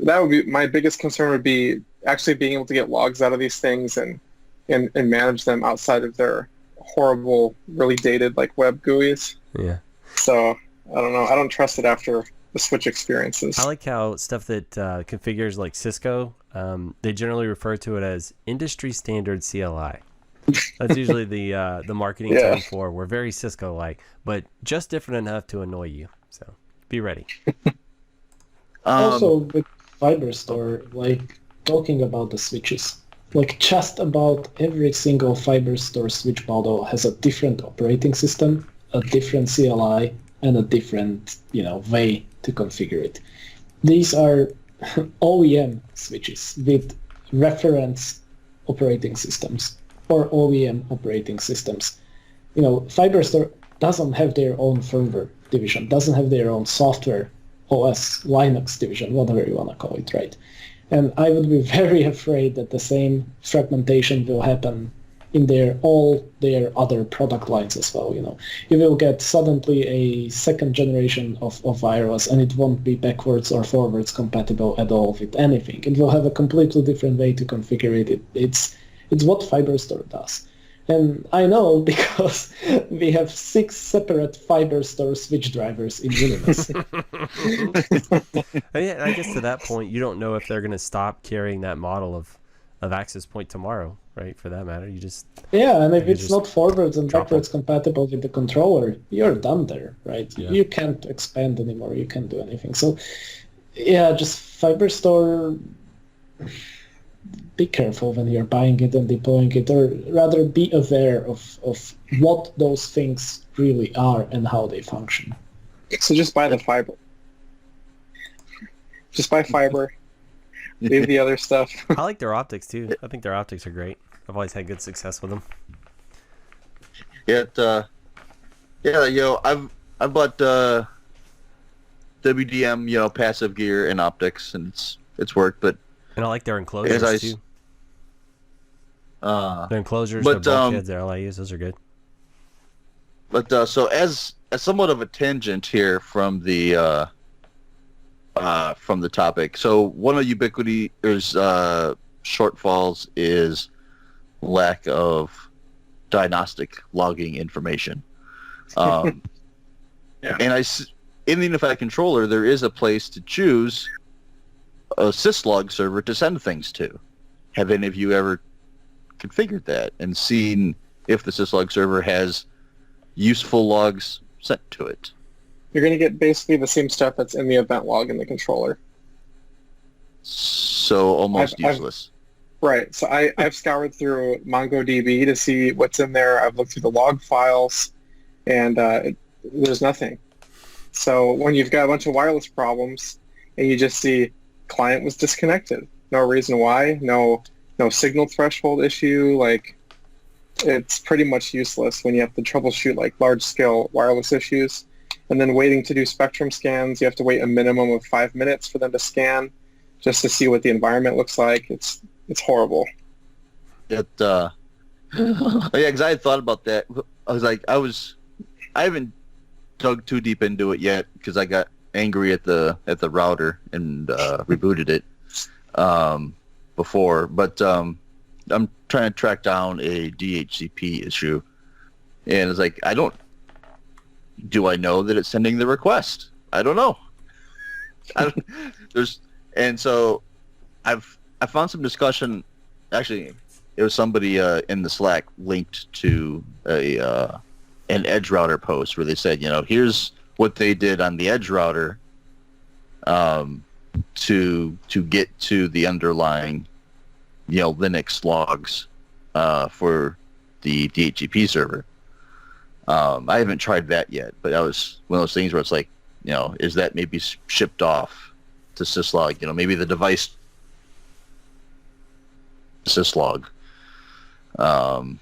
that would be my biggest concern. Would be actually being able to get logs out of these things and manage them outside of their horrible, really dated like web GUIs. Yeah. So I don't know. I don't trust it after the switch experiences. I like how stuff that configures like Cisco, they generally refer to it as industry standard CLI. That's usually the marketing term for we're very Cisco-like, but just different enough to annoy you. So be ready. Also with FiberStore, like talking about the switches, like just about every single FiberStore switch model has a different operating system, a different CLI, and a different way to configure it. These are OEM switches with reference operating systems or OEM operating systems. FiberStore doesn't have their own firmware division, doesn't have their own software, OS, Linux division, whatever you want to call it, right? And I would be very afraid that the same fragmentation will happen in all their other product lines as well. You will get suddenly a second generation of wireless, and it won't be backwards or forwards compatible at all with anything. It will have a completely different way to configure it. It's what FiberStore does. And I know because we have 6 separate FiberStore switch drivers in MUMUS. Yeah, I guess to that point, you don't know if they're going to stop carrying that model of access point tomorrow, right? For that matter, you just... Yeah, and if it's not forwards and backwards compatible with the controller, you're done there, right? Yeah. You can't expand anymore. You can't do anything. So, yeah, just FiberStore... Be careful when you're buying it and deploying it, or rather be aware of what those things really are and how they function. So just buy the fiber. Just buy fiber. Leave the other stuff. I like their optics too. I think their optics are great. I've always had good success with them. I've bought WDM, passive gear and optics, and it's worked, but and I like their enclosures too. Their enclosures, their bulkheads, their LIUs, those are good. But so as somewhat of a tangent here from the topic, so one of Ubiquity's shortfalls is lack of diagnostic logging information. Yeah. And in the Unified Controller, there is a place to choose a syslog server to send things to. Have any of you ever configured that and seen if the syslog server has useful logs sent to it? You're going to get basically the same stuff that's in the event log in the controller. So almost useless. Right. So I've scoured through MongoDB to see what's in there. I've looked through the log files, and there's nothing. So when you've got a bunch of wireless problems and you just see client was disconnected, no reason why, no signal threshold issue, like it's pretty much useless when you have to troubleshoot like large-scale wireless issues. And then waiting to do spectrum scans, you have to wait a minimum of 5 minutes for them to scan just to see what the environment looks like. It's horrible. Yeah, because I had thought about that. I was like, I haven't dug too deep into it yet because I got angry at the router and rebooted it before. But I'm trying to track down a DHCP issue, and it's like do I know that it's sending the request? I don't know. So I found some discussion. Actually, it was somebody in the Slack linked to a an edge router post where they said, here's what they did on the edge router to get to the underlying, Linux logs for the DHCP server. I haven't tried that yet, but that was one of those things where it's like, is that maybe shipped off to syslog? Maybe the device syslog. I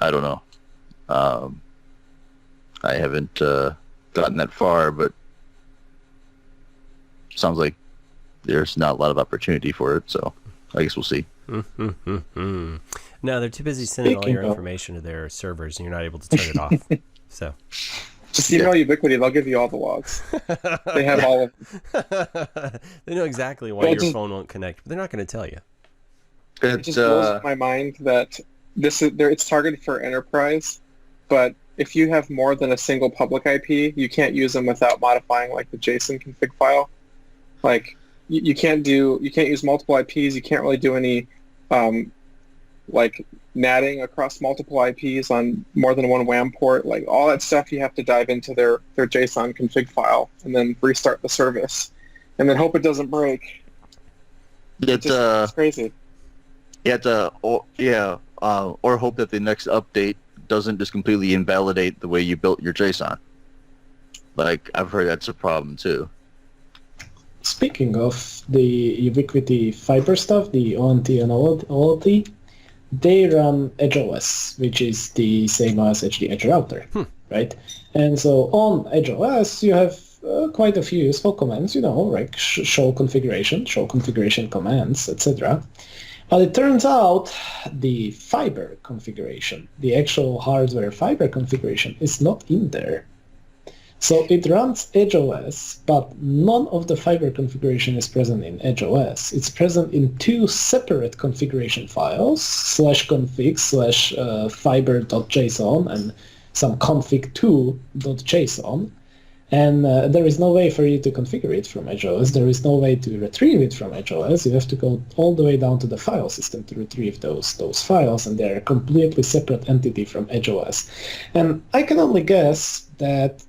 don't know. I haven't gotten that far, but sounds like there's not a lot of opportunity for it, so I guess we'll see. No, they're too busy sending all your information to their servers, and you're not able to turn it off. So just email Ubiquity; they'll give you all the logs. They have all of. They know exactly why your phone won't connect, but they're not going to tell you. It just blows my mind that it's targeted for enterprise, but if you have more than a single public IP, you can't use them without modifying like the JSON config file. Like you can't use multiple IPs. You can't really do any like natting across multiple IPs on more than one WAN port. Like all that stuff, you have to dive into their JSON config file and then restart the service, and then hope it doesn't break. It's crazy. Or hope that the next update doesn't just completely invalidate the way you built your JSON. Like, I've heard that's a problem too. Speaking of the Ubiquity fiber stuff, the ONT and OLT, they run EdgeOS, which is the same as the Edge router, right? And so on EdgeOS, you have quite a few useful commands, like show configuration commands, etc. But it turns out the fiber configuration, the actual hardware fiber configuration, is not in there. So it runs EdgeOS, but none of the fiber configuration is present in EdgeOS. It's present in two separate configuration files, /config /fiber.json and some config2.json. And there is no way for you to configure it from EdgeOS. There is no way to retrieve it from EdgeOS. You have to go all the way down to the file system to retrieve those files, and they're a completely separate entity from EdgeOS. And I can only guess that,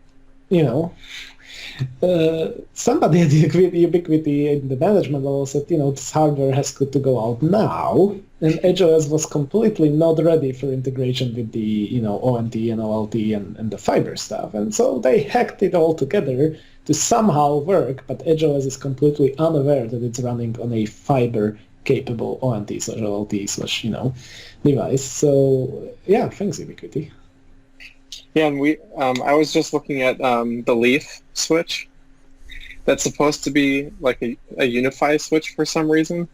somebody at Ubiquity in the management level said, this hardware has got to go out now, and EdgeOS was completely not ready for integration with the, ONT and OLT and the fiber stuff. And so they hacked it all together to somehow work, but EdgeOS is completely unaware that it's running on a fiber-capable ONT/OLT/ device. So, yeah, thanks, Ubiquity. Yeah, and I was just looking at the Leaf switch. That's supposed to be like a Unify switch for some reason.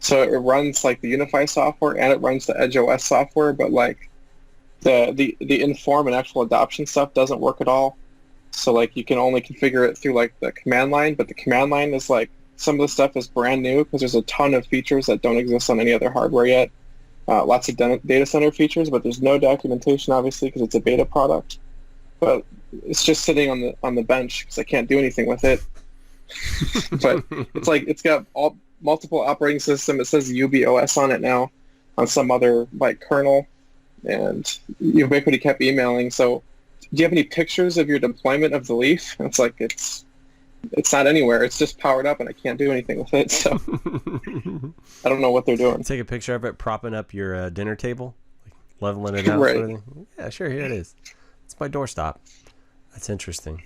So it runs like the Unify software and it runs the EdgeOS software, but like the inform and actual adoption stuff doesn't work at all. So like you can only configure it through like the command line, but the command line is like some of the stuff is brand new because there's a ton of features that don't exist on any other hardware yet. Lots of data center features, but there's no documentation, obviously, because it's a beta product. But it's just sitting on the bench because I can't do anything with it. But it's like it's got multiple operating system. It says UBOS on it now, on some other like kernel. And Ubiquity kept emailing. So, do you have any pictures of your deployment of the Leaf? And it's like it's not anywhere. It's just powered up, and I can't do anything with it. So I don't know what they're doing. Take a picture of it, propping up your dinner table, like leveling it out. Right. Sort of thing. Yeah, sure. Here it is. It's my doorstop. That's interesting.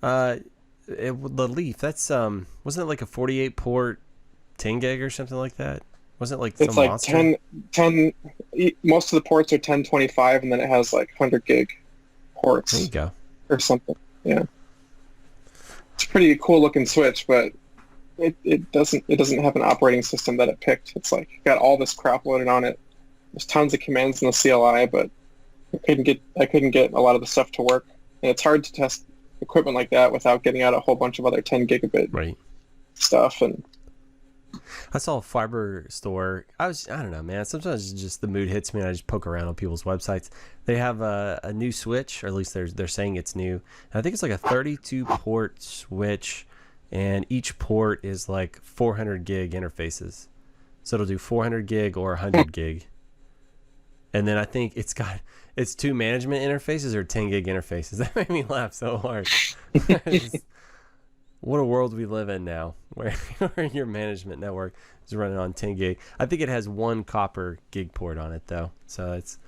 The Leaf. That's wasn't it like a 48 port 10 gig or something like that? Wasn't it like some it's like monster? 10. Most of the ports are 1025, and then it has like 100 gig ports. There you go. Or something. Yeah. It's a pretty cool looking switch, but it doesn't have an operating system that it picked. It's like got all this crap loaded on it. There's tons of commands in the CLI, but I couldn't get a lot of the stuff to work. And it's hard to test equipment like that without getting out a whole bunch of other 10 gigabit stuff. And I saw a fiber store. I don't know, man. Sometimes just the mood hits me and I just poke around on people's websites. They have a new switch, or at least they're saying it's new. And I think it's like a 32 port switch, and each port is like 400 gig interfaces. So it'll do 400 gig or 100 gig. And then I think it's two management interfaces or 10 gig interfaces. That made me laugh so hard. What a world we live in now, where your management network is running on 10 gig. I think it has one copper gig port on it though, so it's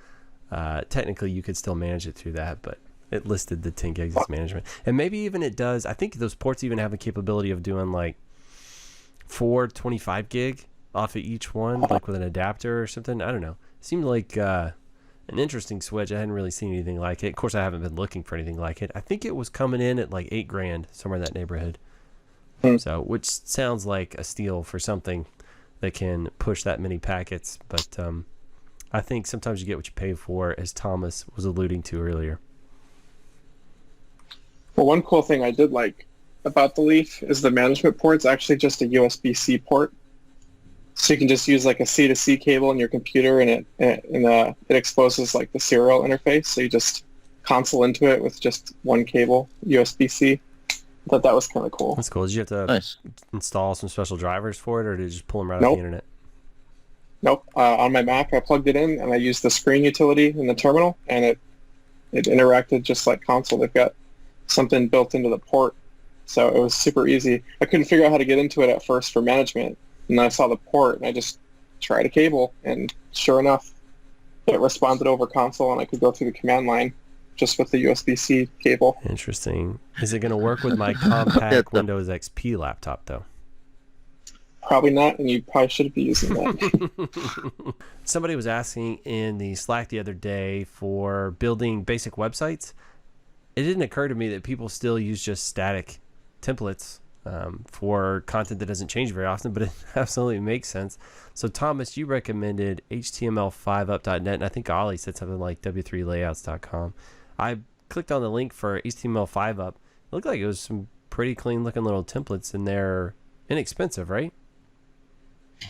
technically you could still manage it through that, but it listed the 10 gigs as management. And maybe even it does. I think those ports even have the capability of doing like 4 25 gig off of each one, like with an adapter or something. I don't know. Seemed like an interesting switch. I hadn't really seen anything like it. Of course, I haven't been looking for anything like it. I think it was coming in at like $8,000, somewhere in that neighborhood. So, which sounds like a steal for something that can push that many packets. But I think sometimes you get what you pay for, as Thomas was alluding to earlier. Well, one cool thing I did like about the Leaf is the management port's actually just a USB-C port. So you can just use like a C2C cable in your computer, and it exposes like the serial interface. So you just console into it with just one cable, USB-C. I thought that was kind of cool. That's cool. Did you have to install some special drivers for it, or did you just pull them right off Nope. the internet? Nope. On my Mac, I plugged it in, and I used the screen utility in the terminal, and it interacted just like console. They've got something built into the port, so it was super easy. I couldn't figure out how to get into it at first for management, and then I saw the port, and I just tried a cable, and sure enough, it responded over console, and I could go through the command line just with the USB-C cable. Interesting. Is it going to work with my compact Windows XP laptop, though? Probably not, and you probably shouldn't be using that. Somebody was asking in the Slack the other day for building basic websites. It didn't occur to me that people still use just static templates for content that doesn't change very often, but it absolutely makes sense. So Thomas, you recommended HTML5up.net, and I think Ollie said something like w3layouts.com. I clicked on the link for HTML5up. It looked like it was some pretty clean looking little templates, and they're inexpensive, right?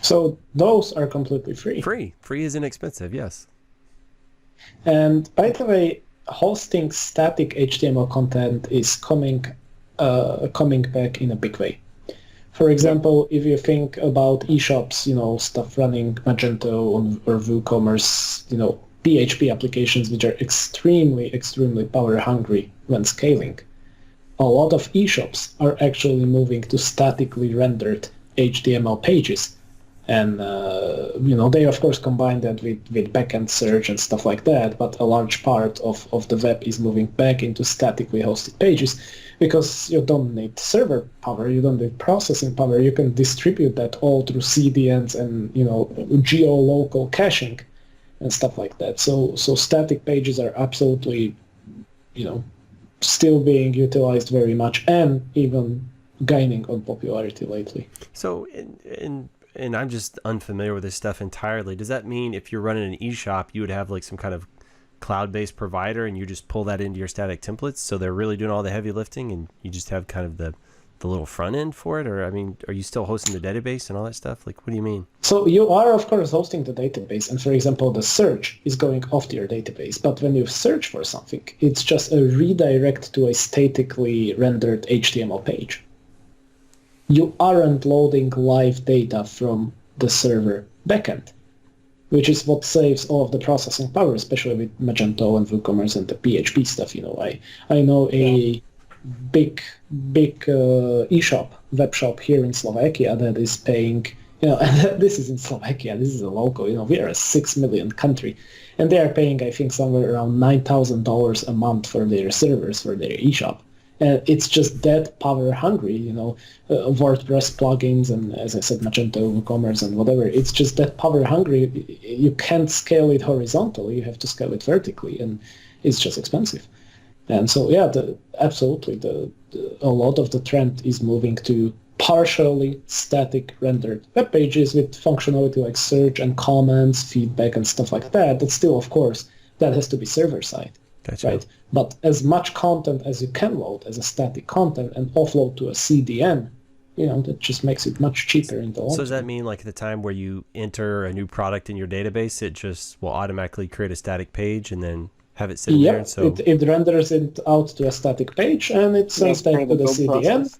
So those are completely free. Free is inexpensive, yes. And by the way, hosting static HTML content is coming back in a big way. For example, if you think about eShops, stuff running Magento or WooCommerce, PHP applications which are extremely, extremely power hungry when scaling, a lot of eShops are actually moving to statically rendered HTML pages. And, they of course combine that with backend search and stuff like that, but a large part of the web is moving back into statically hosted pages because you don't need server power, you don't need processing power, you can distribute that all through CDNs and, geo-local caching and stuff like that. So static pages are absolutely, still being utilized very much and even gaining on popularity lately. So, and I'm just unfamiliar with this stuff entirely. Does that mean if you're running an eShop, you would have like some kind of cloud-based provider and you just pull that into your static templates? So they're really doing all the heavy lifting and you just have kind of the little front end for it? Or, are you still hosting the database and all that stuff? Like, what do you mean? So you are, of course, hosting the database. And for example, the search is going off to your database. But when you search for something, it's just a redirect to a statically rendered HTML page. You aren't loading live data from the server backend, which is what saves all of the processing power, especially with Magento and WooCommerce and the PHP stuff. I know a big eShop, web shop here in Slovakia that is paying, and this is in Slovakia, this is a local, we are a 6 million country, and they are paying, I think, somewhere around $9,000 a month for their servers, for their eShop. And it's just that power hungry, WordPress plugins and, as I said, Magento, WooCommerce and whatever. It's just that power hungry. You can't scale it horizontally. You have to scale it vertically, and it's just expensive. And so, yeah, absolutely, a lot of the trend is moving to partially static rendered web pages with functionality like search and comments, feedback, and stuff like that. But still, of course, that has to be server side. Gotcha. Right, but as much content as you can load as a static content and offload to a CDN, that just makes it much cheaper in the long term. So does that mean like at the time where you enter a new product in your database, it just will automatically create a static page and then have it sitting there? So it renders it out to a static page and it sends that to the CDN. Process.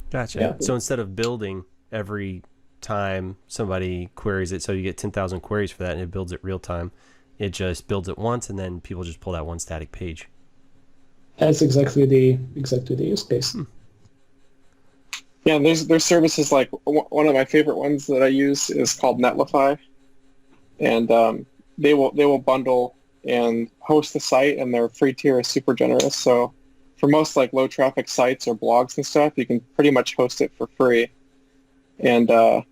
Gotcha. Yeah. So instead of building every time somebody queries it, so you get 10,000 queries for that and it builds it real time, it just builds it once, and then people just pull that one static page. That's exactly the use case. Yeah, and there's services like one of my favorite ones that I use is called Netlify, and they will bundle and host the site, and their free tier is super generous. So for most like low traffic sites or blogs and stuff, you can pretty much host it for free. And so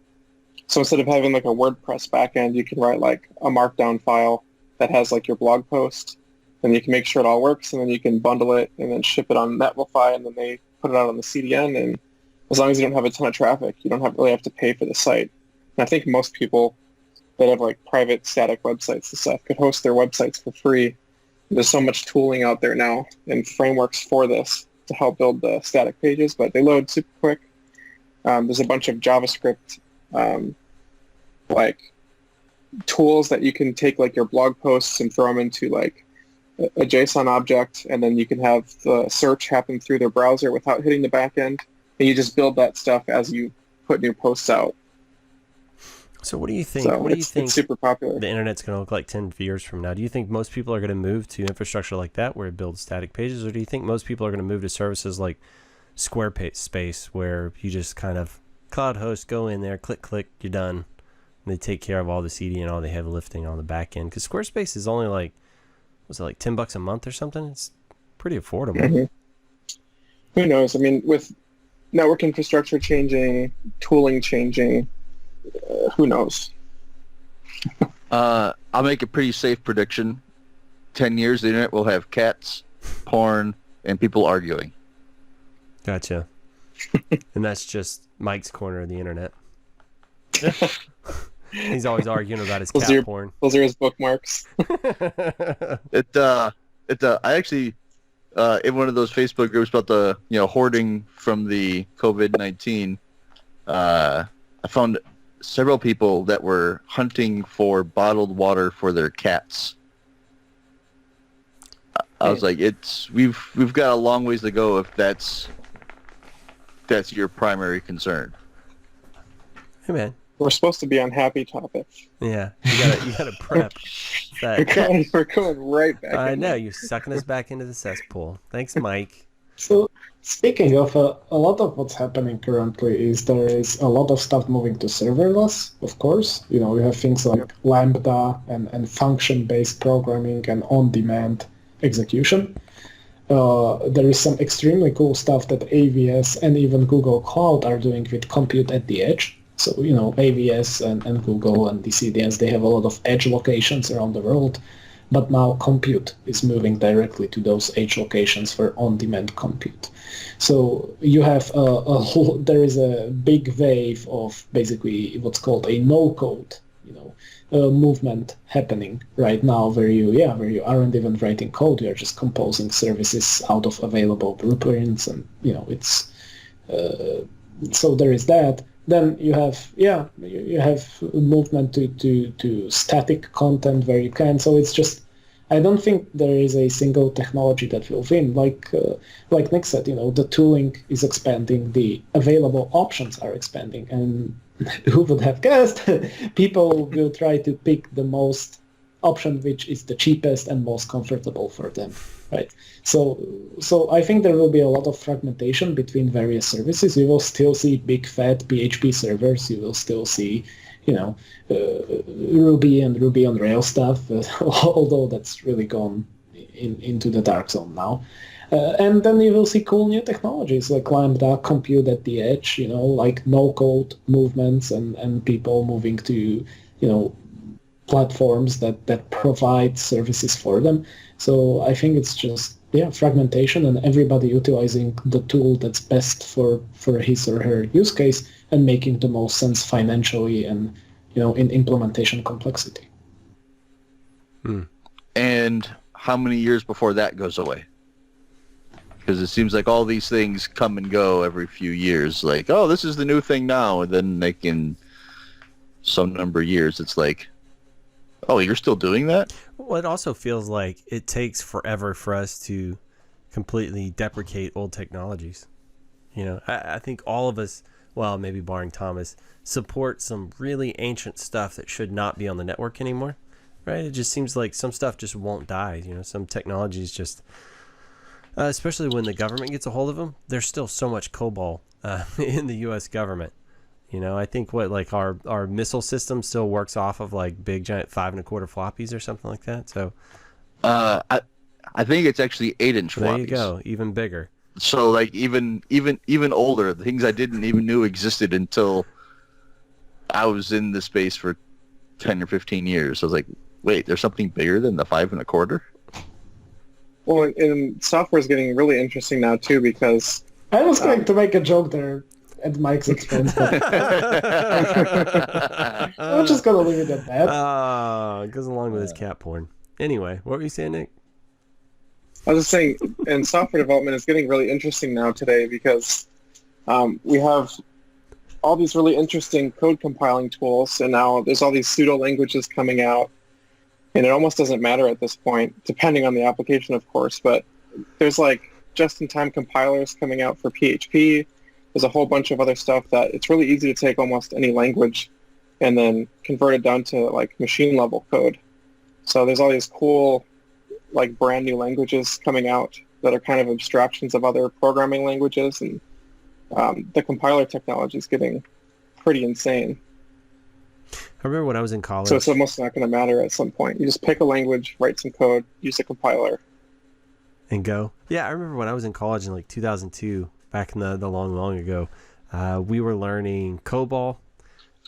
instead of having like a WordPress backend, you can write like a markdown file that has like your blog post, and you can make sure it all works, and then you can bundle it and then ship it on Netlify, and then they put it out on the CDN. And as long as you don't have a ton of traffic, you don't really have to pay for the site. And I think most people that have like private static websites and stuff could host their websites for free. There's so much tooling out there now and frameworks for this to help build the static pages, but they load super quick. There's a bunch of JavaScript like tools that you can take like your blog posts and throw them into like a JSON object, and then you can have the search happen through their browser without hitting the back end. And you just build that stuff as you put new posts out. So what do you think? So what do you think it's super popular. the internet's going to look like 10 years from now? Do you think most people are going to move to infrastructure like that where it builds static pages, or do you think most people are going to move to services like Squarespace where you just kind of cloud host, go in there, click, you're done, and they take care of all the CD and all the heavy lifting on the back end? Because Squarespace is only like, was it like $10 a month or something? It's pretty affordable. Mm-hmm. Who knows? I mean, with network infrastructure changing, tooling changing, who knows? I'll make a pretty safe prediction. 10 years, the internet will have cats, porn, and people arguing. Gotcha. And that's just Mike's corner of the internet. He's always arguing about his cat porn. Those are his bookmarks. I actually in one of those Facebook groups about the hoarding from the COVID-19, I found several people that were hunting for bottled water for their cats. I was like, we've got a long ways to go if that's your primary concern. Hey man, we're supposed to be on happy topics. Yeah, you gotta prep. We're going right back. I know you're sucking us back into the cesspool. Thanks, Mike. So, speaking of a lot of what's happening currently is there is a lot of stuff moving to serverless, of course. You have things like Lambda and function-based programming and on-demand execution. There is some extremely cool stuff that AWS and even Google Cloud are doing with compute at the edge. So, AWS and Google and the CDNs, they have a lot of edge locations around the world. But now compute is moving directly to those edge locations for on-demand compute. So you have there is a big wave of basically what's called a no-code, movement happening right now, where you aren't even writing code, you are just composing services out of available blueprints, and it's so there is that. Then you have movement to static content where you can. So it's just, I don't think there is a single technology that will win. Like Nick said, the tooling is expanding, the available options are expanding, and who would have guessed? People will try to pick the most option which is the cheapest and most comfortable for them, right? So I think there will be a lot of fragmentation between various services. You will still see big fat PHP servers. You will still see, Ruby and Ruby on Rails stuff, although that's really gone into the dark zone now. And then you will see cool new technologies like Lambda, compute at the edge, like no-code movements and people moving to, platforms that provide services for them. So I think it's just fragmentation and everybody utilizing the tool that's best for his or her use case and making the most sense financially and in implementation complexity. And how many years before that goes away? Because it seems like all these things come and go every few years. Like, oh, this is the new thing now, and then like in some number of years, it's like, oh, you're still doing that? Well, it also feels like it takes forever for us to completely deprecate old technologies. I think all of us, well, maybe barring Thomas, support some really ancient stuff that should not be on the network anymore. right? It just seems like some stuff just won't die. You know, some technologies just, especially when the government gets a hold of them, there's still so much COBOL in the U.S. government. You know, I think like our missile system still works off of like big giant 5 1/4 floppies or something like that. So, I think it's actually 8-inch floppies. there you go, even bigger. So like even older, things I didn't even knew existed until I was in the space for 10 or 15 years. I was like, wait, there's something bigger than the 5 1/4? Well, and software is getting really interesting now too, because I was going to make a joke there at Mike's expense, but I'm just gonna leave it at that. It goes along with his cat porn. Anyway, what were you saying, Nick? I was just saying, and software development is getting really interesting now today because we have all these really interesting code compiling tools, and now there's all these pseudo languages coming out, and it almost doesn't matter at this point, depending on the application, of course, but there's like just-in-time compilers coming out for PHP. There's a whole bunch of other stuff that it's really easy to take almost any language and then convert it down to like machine-level code. So there's all these cool like brand new languages coming out that are kind of abstractions of other programming languages, and the compiler technology is getting pretty insane. I remember when I was in college. So it's almost not going to matter at some point. You just pick a language, write some code, use a compiler. And go. Yeah, I remember when I was in college in like 2002, back in the long ago, we were learning COBOL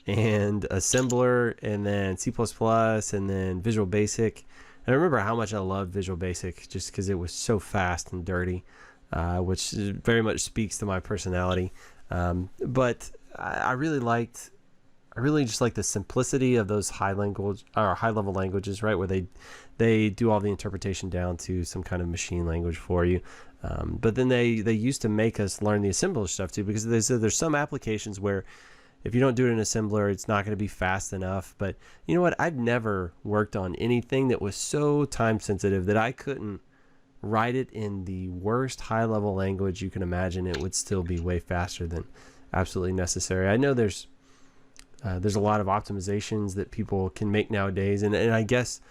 and Assembler and then C++ and then Visual Basic. And I remember how much I loved Visual Basic just because it was so fast and dirty, which very much speaks to my personality. But I really just like the simplicity of those high level languages, right? Where they do all the interpretation down to some kind of machine language for you. But then they used to make us learn the assembler stuff too, because there's some applications where if you don't do it in assembler, it's not going to be fast enough. But you know what? I've never worked on anything that was so time sensitive that I couldn't write it in the worst high level language you can imagine. It would still be way faster than absolutely necessary. I know there's a lot of optimizations that people can make nowadays, and I guess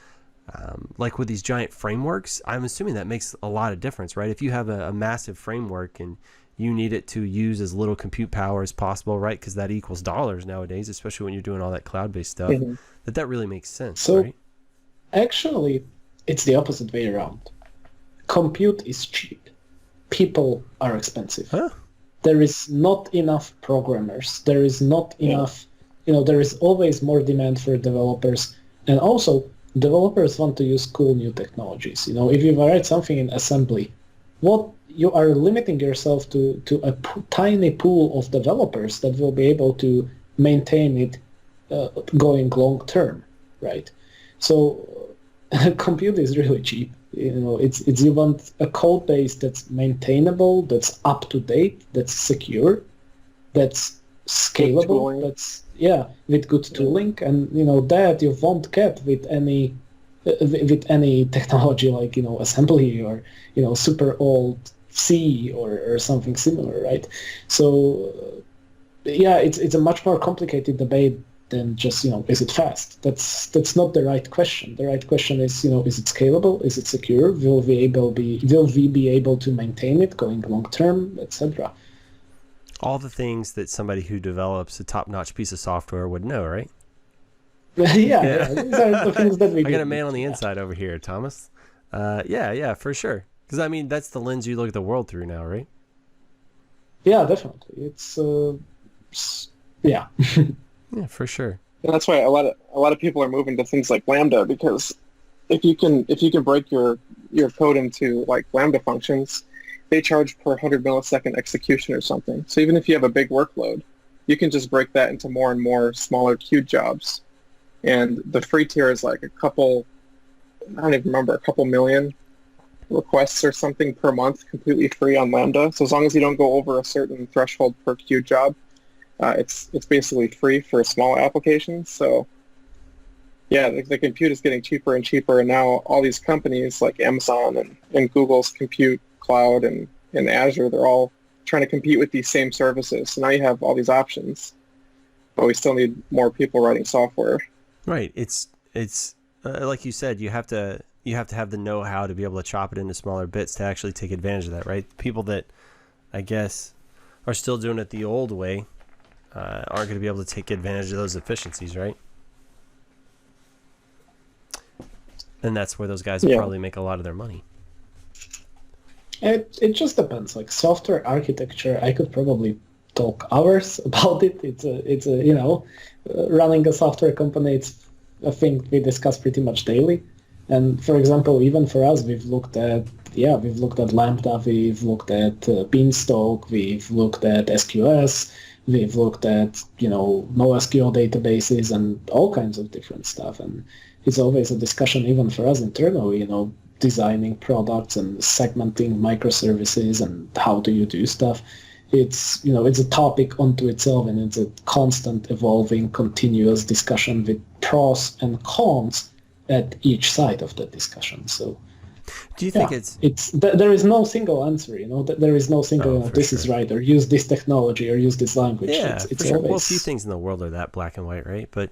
like with these giant frameworks, I'm assuming that makes a lot of difference, right? If you have a massive framework and you need it to use as little compute power as possible, right? Because that equals dollars nowadays, especially when you're doing all that cloud-based stuff. Mm-hmm. That really makes sense, So, right? actually, it's the opposite way around. Compute is cheap. People are expensive. Huh? There is not enough programmers. There is not enough, there is always more demand for developers. And also, developers want to use cool new technologies. If you write something in assembly, what you are limiting yourself to a tiny pool of developers that will be able to maintain it going long term, right? So compute is really cheap. It's you want a code base that's maintainable, that's up to date, that's secure, that's scalable, that's with good tooling, and that you won't get with any technology like assembly or super old C or something similar, right? So it's a much more complicated debate than just is it fast? That's not the right question. The right question is is it scalable? Is it secure? Will we be able to maintain it going long term, etc. All the things that somebody who develops a top-notch piece of software would know, right? Yeah. These are the things that we I got a man on the inside over here, Thomas. Yeah, for sure. Because, I mean, that's the lens you look at the world through now, right? Yeah, definitely. It's, yeah. Yeah, for sure. And that's why a lot of people are moving to things like Lambda, because if you can break your code into like Lambda functions, they charge per 100 millisecond execution or something. So even if you have a big workload, you can just break that into more and more smaller queued jobs. And the free tier is like a couple million requests or something per month, completely free on Lambda. So as long as you don't go over a certain threshold per queue job, it's basically free for small applications. So yeah, the compute is getting cheaper and cheaper, and now all these companies like Amazon and Google's compute cloud and Azure, they're all trying to compete with these same services. So now you have all these options, but we still need more people writing software. Right. It's like you said, you have to have the know-how to be able to chop it into smaller bits to actually take advantage of that, right? People that, I guess, are still doing it the old way aren't going to be able to take advantage of those efficiencies, right? And that's where those guys will probably make a lot of their money. It just depends. Like software architecture, I could probably talk hours about it. It's a running a software company. It's a thing we discuss pretty much daily. And for example, even for us, we've looked at Lambda, we've looked at Beanstalk, we've looked at SQS, we've looked at NoSQL databases and all kinds of different stuff. And it's always a discussion, even for us internally, designing products and segmenting microservices and how do you do stuff. It's it's a topic unto itself, and it's a constant evolving, continuous discussion with pros and cons at each side of that discussion. So do you think there is no single answer, there is no single this is right, or use this technology or use this language. Yeah, it's sure. always... Well, a few things in the world are that black and white, right? But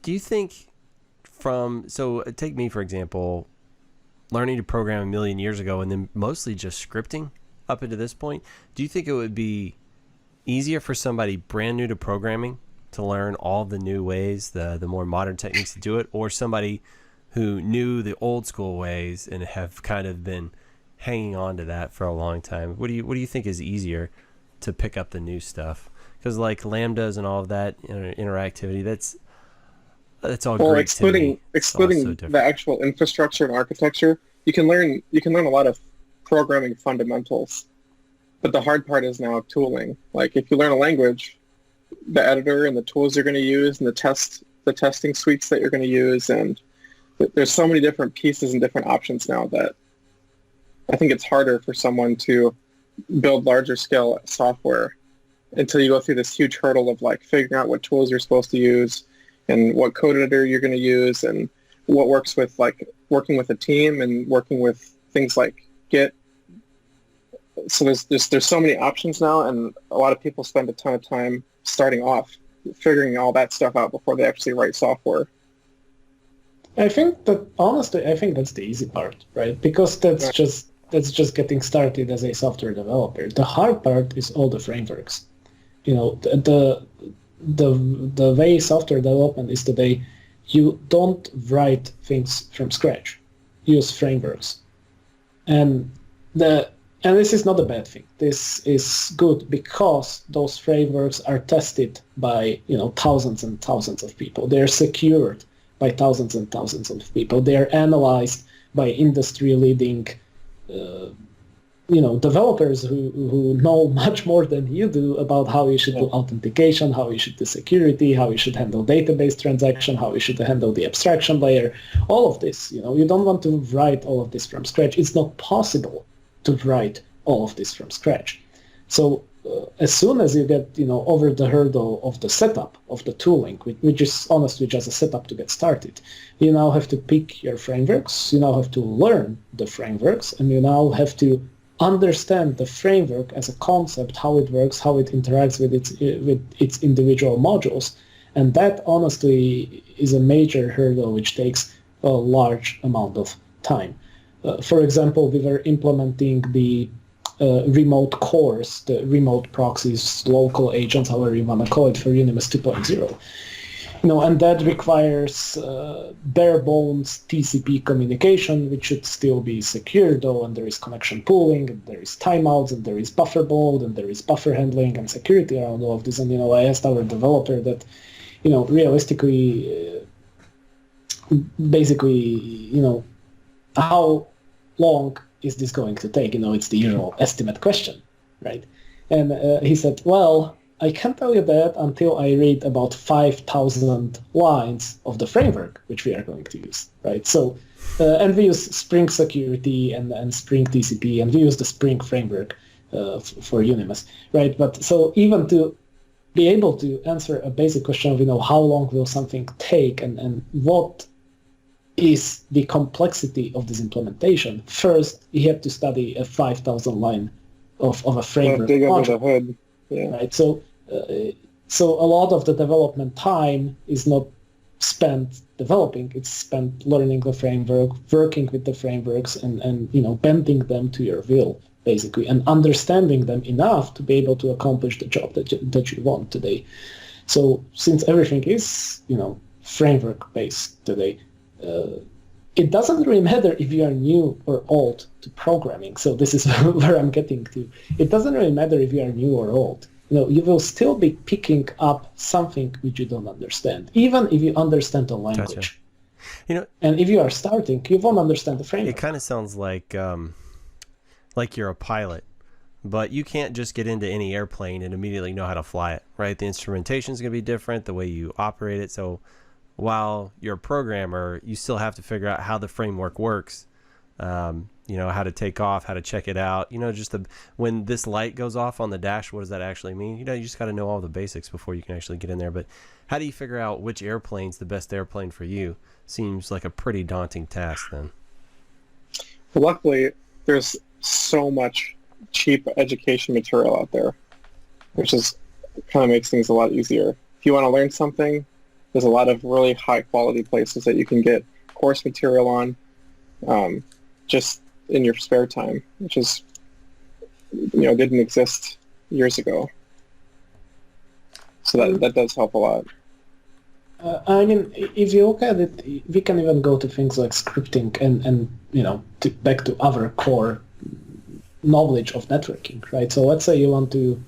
do you think take me for example, learning to program a million years ago and then mostly just scripting up into this point, do you think it would be easier for somebody brand new to programming to learn all the new ways, the more modern techniques to do it, or somebody who knew the old school ways and have kind of been hanging on to that for a long time? What do you think is easier to pick up the new stuff? Because like lambdas and all of that interactivity, that's all great. Excluding the actual infrastructure and architecture, you can learn a lot of programming fundamentals. But the hard part is now tooling. Like if you learn a language, the editor and the tools you're going to use and the testing suites that you're going to use, and there's so many different pieces and different options now that I think it's harder for someone to build larger scale software until you go through this huge hurdle of like figuring out what tools you're supposed to use and what code editor you're going to use and what works with like working with a team and working with things like Git. So there's so many options now, and a lot of people spend a ton of time starting off figuring all that stuff out before they actually write software. I think that's the easy part, right? Because that's just getting started as a software developer. The hard part is all the frameworks. The way software development is today, you don't write things from scratch. Use frameworks. And this is not a bad thing. This is good because those frameworks are tested by thousands and thousands of people. They're secured by thousands and thousands of people. They're analyzed by industry-leading developers who know much more than you do about how you should do authentication, how you should do security, how you should handle database transaction, how you should handle the abstraction layer, all of this. You don't want to write all of this from scratch. It's not possible to write all of this from scratch. So as soon as you get over the hurdle of the setup of the tooling, which is honestly just a setup to get started, you now have to pick your frameworks, you now have to learn the frameworks, and you now have to understand the framework as a concept, how it works, how it interacts with its individual modules. And that honestly is a major hurdle which takes a large amount of time. For example, we were implementing the remote cores, the remote proxies, local agents, however you want to call it, for Unimus 2.0. And that requires bare bones TCP communication, which should still be secure though, and there is connection pooling, and there is timeouts, and there is buffer mode, and there is buffer handling and security around all of this. And I asked our developer that, realistically, basically, how long is this going to take? It's the usual estimate question, right? And he said, well, I can't tell you that until I read about 5,000 lines of the framework, which we are going to use, right? So, and we use Spring Security and Spring TCP, and we use the Spring framework for Unimus, right? But so even to be able to answer a basic question of, how long will something take and what is the complexity of this implementation, first you have to study a 5,000 line of a framework. Dig under the hood. Yeah. Right. So a lot of the development time is not spent developing. It's spent learning the framework, working with the frameworks, and bending them to your will, basically, and understanding them enough to be able to accomplish the job that you want today. So since everything is, framework based today, it doesn't really matter if you are new or old to programming. So this is where I'm getting to. It doesn't really matter if you are new or old. You will still be picking up something which you don't understand, even if you understand the language. Gotcha. And if you are starting, you won't understand the framework. It kind of sounds like you're a pilot, but you can't just get into any airplane and immediately know how to fly it, right? The instrumentation is going to be different, the way you operate it. So while you're a programmer, you still have to figure out how the framework works. How to take off, how to check it out. When this light goes off on the dash, what does that actually mean? You just got to know all the basics before you can actually get in there. But how do you figure out which airplane's the best airplane for you? Seems like a pretty daunting task then. Luckily, there's so much cheap education material out there, which kind of makes things a lot easier. If you want to learn something, there's a lot of really high quality places that you can get course material on. Just in your spare time, which is, didn't exist years ago. So that does help a lot. If you look at it, we can even go to things like scripting and back to our core knowledge of networking, right? So let's say you want to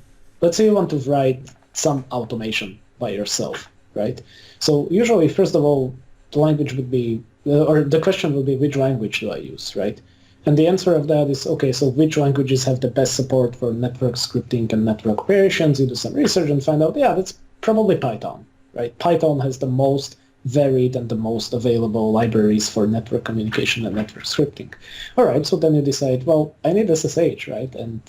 write some automation by yourself, right? So usually, first of all, the language would be, or the question will be, which language do I use, right? And the answer of that is, okay, so which languages have the best support for network scripting and network operations? You do some research and find out, that's probably Python, right? Python has the most varied and the most available libraries for network communication and network scripting. All right, so then you decide, well, I need SSH, right? And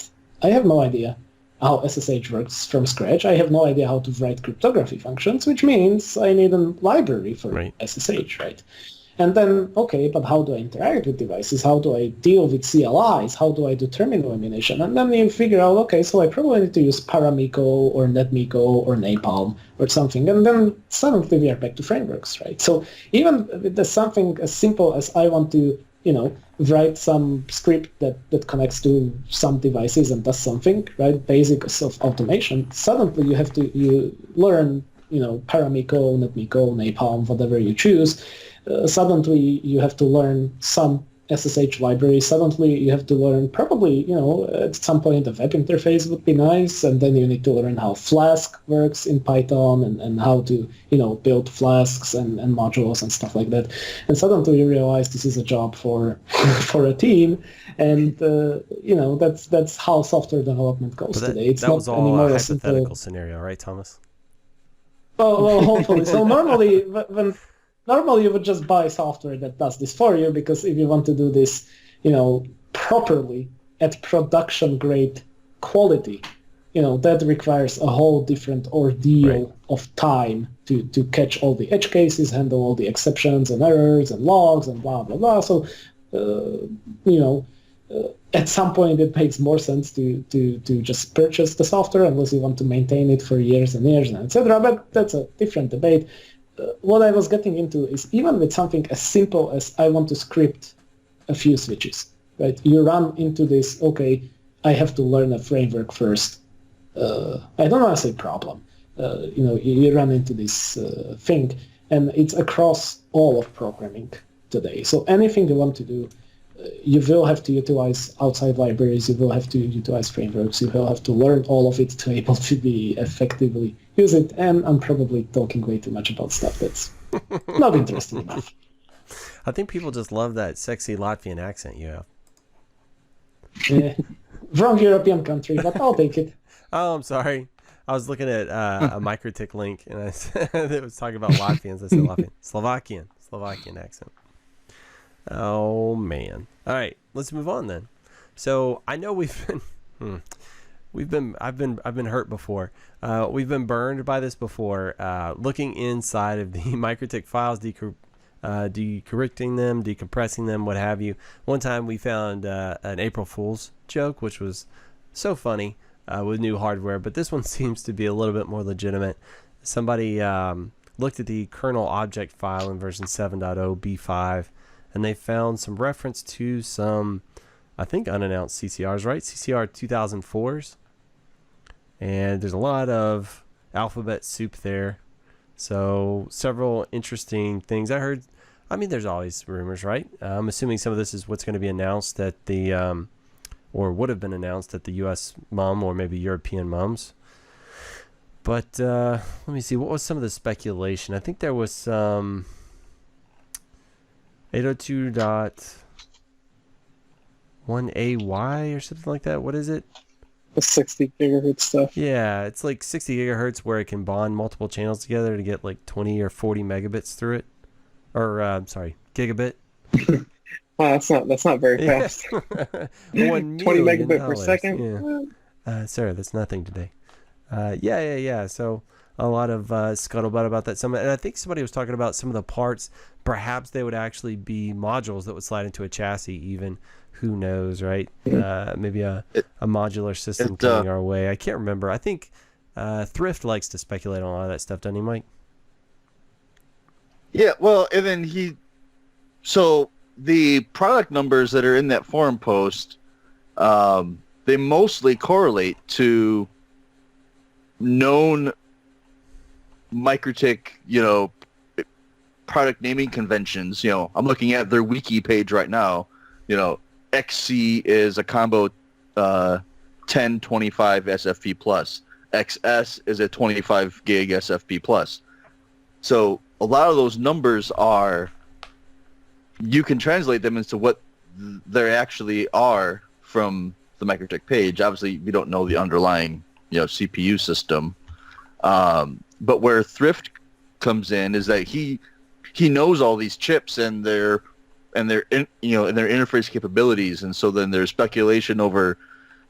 I have no idea how SSH works from scratch. I have no idea how to write cryptography functions, which means I need a library for SSH, right? And then, okay, but how do I interact with devices? How do I deal with CLIs? How do I do terminal emulation? And then you figure out, okay, so I probably need to use Paramiko or NetMiko or Napalm or something. And then suddenly we are back to frameworks, right? So even with something as simple as I want to, write some script that connects to some devices and does something, right? Basics of automation. Suddenly you learn, Paramiko, NetMiko, Napalm, whatever you choose. Suddenly you have to learn some SSH library. Suddenly you have to learn probably, at some point a web interface would be nice. And then you need to learn how Flask works in Python and how to, build flasks and modules and stuff like that. And suddenly you realize this is a job for a team. And, that's how software development goes today. It's that not was all anymore a a hypothetical simple scenario, right, Thomas? Well, hopefully. So normally you would just buy software that does this for you, because if you want to do this, properly at production grade quality, that requires a whole different ordeal of time to catch all the edge cases, handle all the exceptions and errors and logs and blah, blah, blah. So, at some point it makes more sense to just purchase the software unless you want to maintain it for years and years and etc. But that's a different debate. What I was getting into is even with something as simple as I want to script a few switches, right? You run into this, okay, I have to learn a framework first. I don't want to say problem. You run into this thing, and it's across all of programming today. So anything you want to do, you will have to utilize outside libraries, you will have to utilize frameworks, you will have to learn all of it to be able to be effectively use it, and I'm probably talking way too much about stuff that's not interesting enough. I think people just love that sexy Latvian accent you have. Yeah. Wrong European country, but I'll take it. Oh, I'm sorry. I was looking at a MikroTik link, and I said, it was talking about Latvians. I said Latvian. Slovakian accent. Oh man! All right, let's move on then. So I know I've been hurt before. We've been burned by this before. Looking inside of the MikroTik files, decorrecting them, decompressing them, what have you. One time we found an April Fool's joke, which was so funny with new hardware, but this one seems to be a little bit more legitimate. Somebody looked at the kernel object file in version 7.0 B5, and they found some reference to some, I think, unannounced CCRs, right? CCR 2004s. And there's a lot of alphabet soup there. So several interesting things. I heard, I mean, there's always rumors, right? I'm assuming some of this is what's going to be announced at the, or would have been announced at the US MUM or maybe European MUMs. But let me see, what was some of the speculation? I think there was some 802.1AY or something like that. What is it? The 60 gigahertz stuff. Yeah, it's like 60 gigahertz where it can bond multiple channels together to get like 20 or 40 megabits through it. Or, sorry, gigabit. Wow, that's not very fast. 1 20 million megabit per dollars. second. Yeah. Sir, that's nothing today. Yeah. So a lot of scuttlebutt about that. And I think somebody was talking about some of the parts. Perhaps they would actually be modules that would slide into a chassis even. Who knows, right? Maybe a modular system coming our way. I can't remember. I think Thrift likes to speculate on a lot of that stuff, doesn't he, Mike? Yeah, well, and then so the product numbers that are in that forum post, they mostly correlate to known MikroTik, product naming conventions. I'm looking at their wiki page right now. XC is a combo 1025 SFP plus. XS is a 25 gig SFP plus. So a lot of those numbers you can translate them into what they actually are from the MikroTik page. Obviously, we don't know the underlying, CPU system. But where Thrift comes in is that he knows all these chips and their interface capabilities, and so then there's speculation over,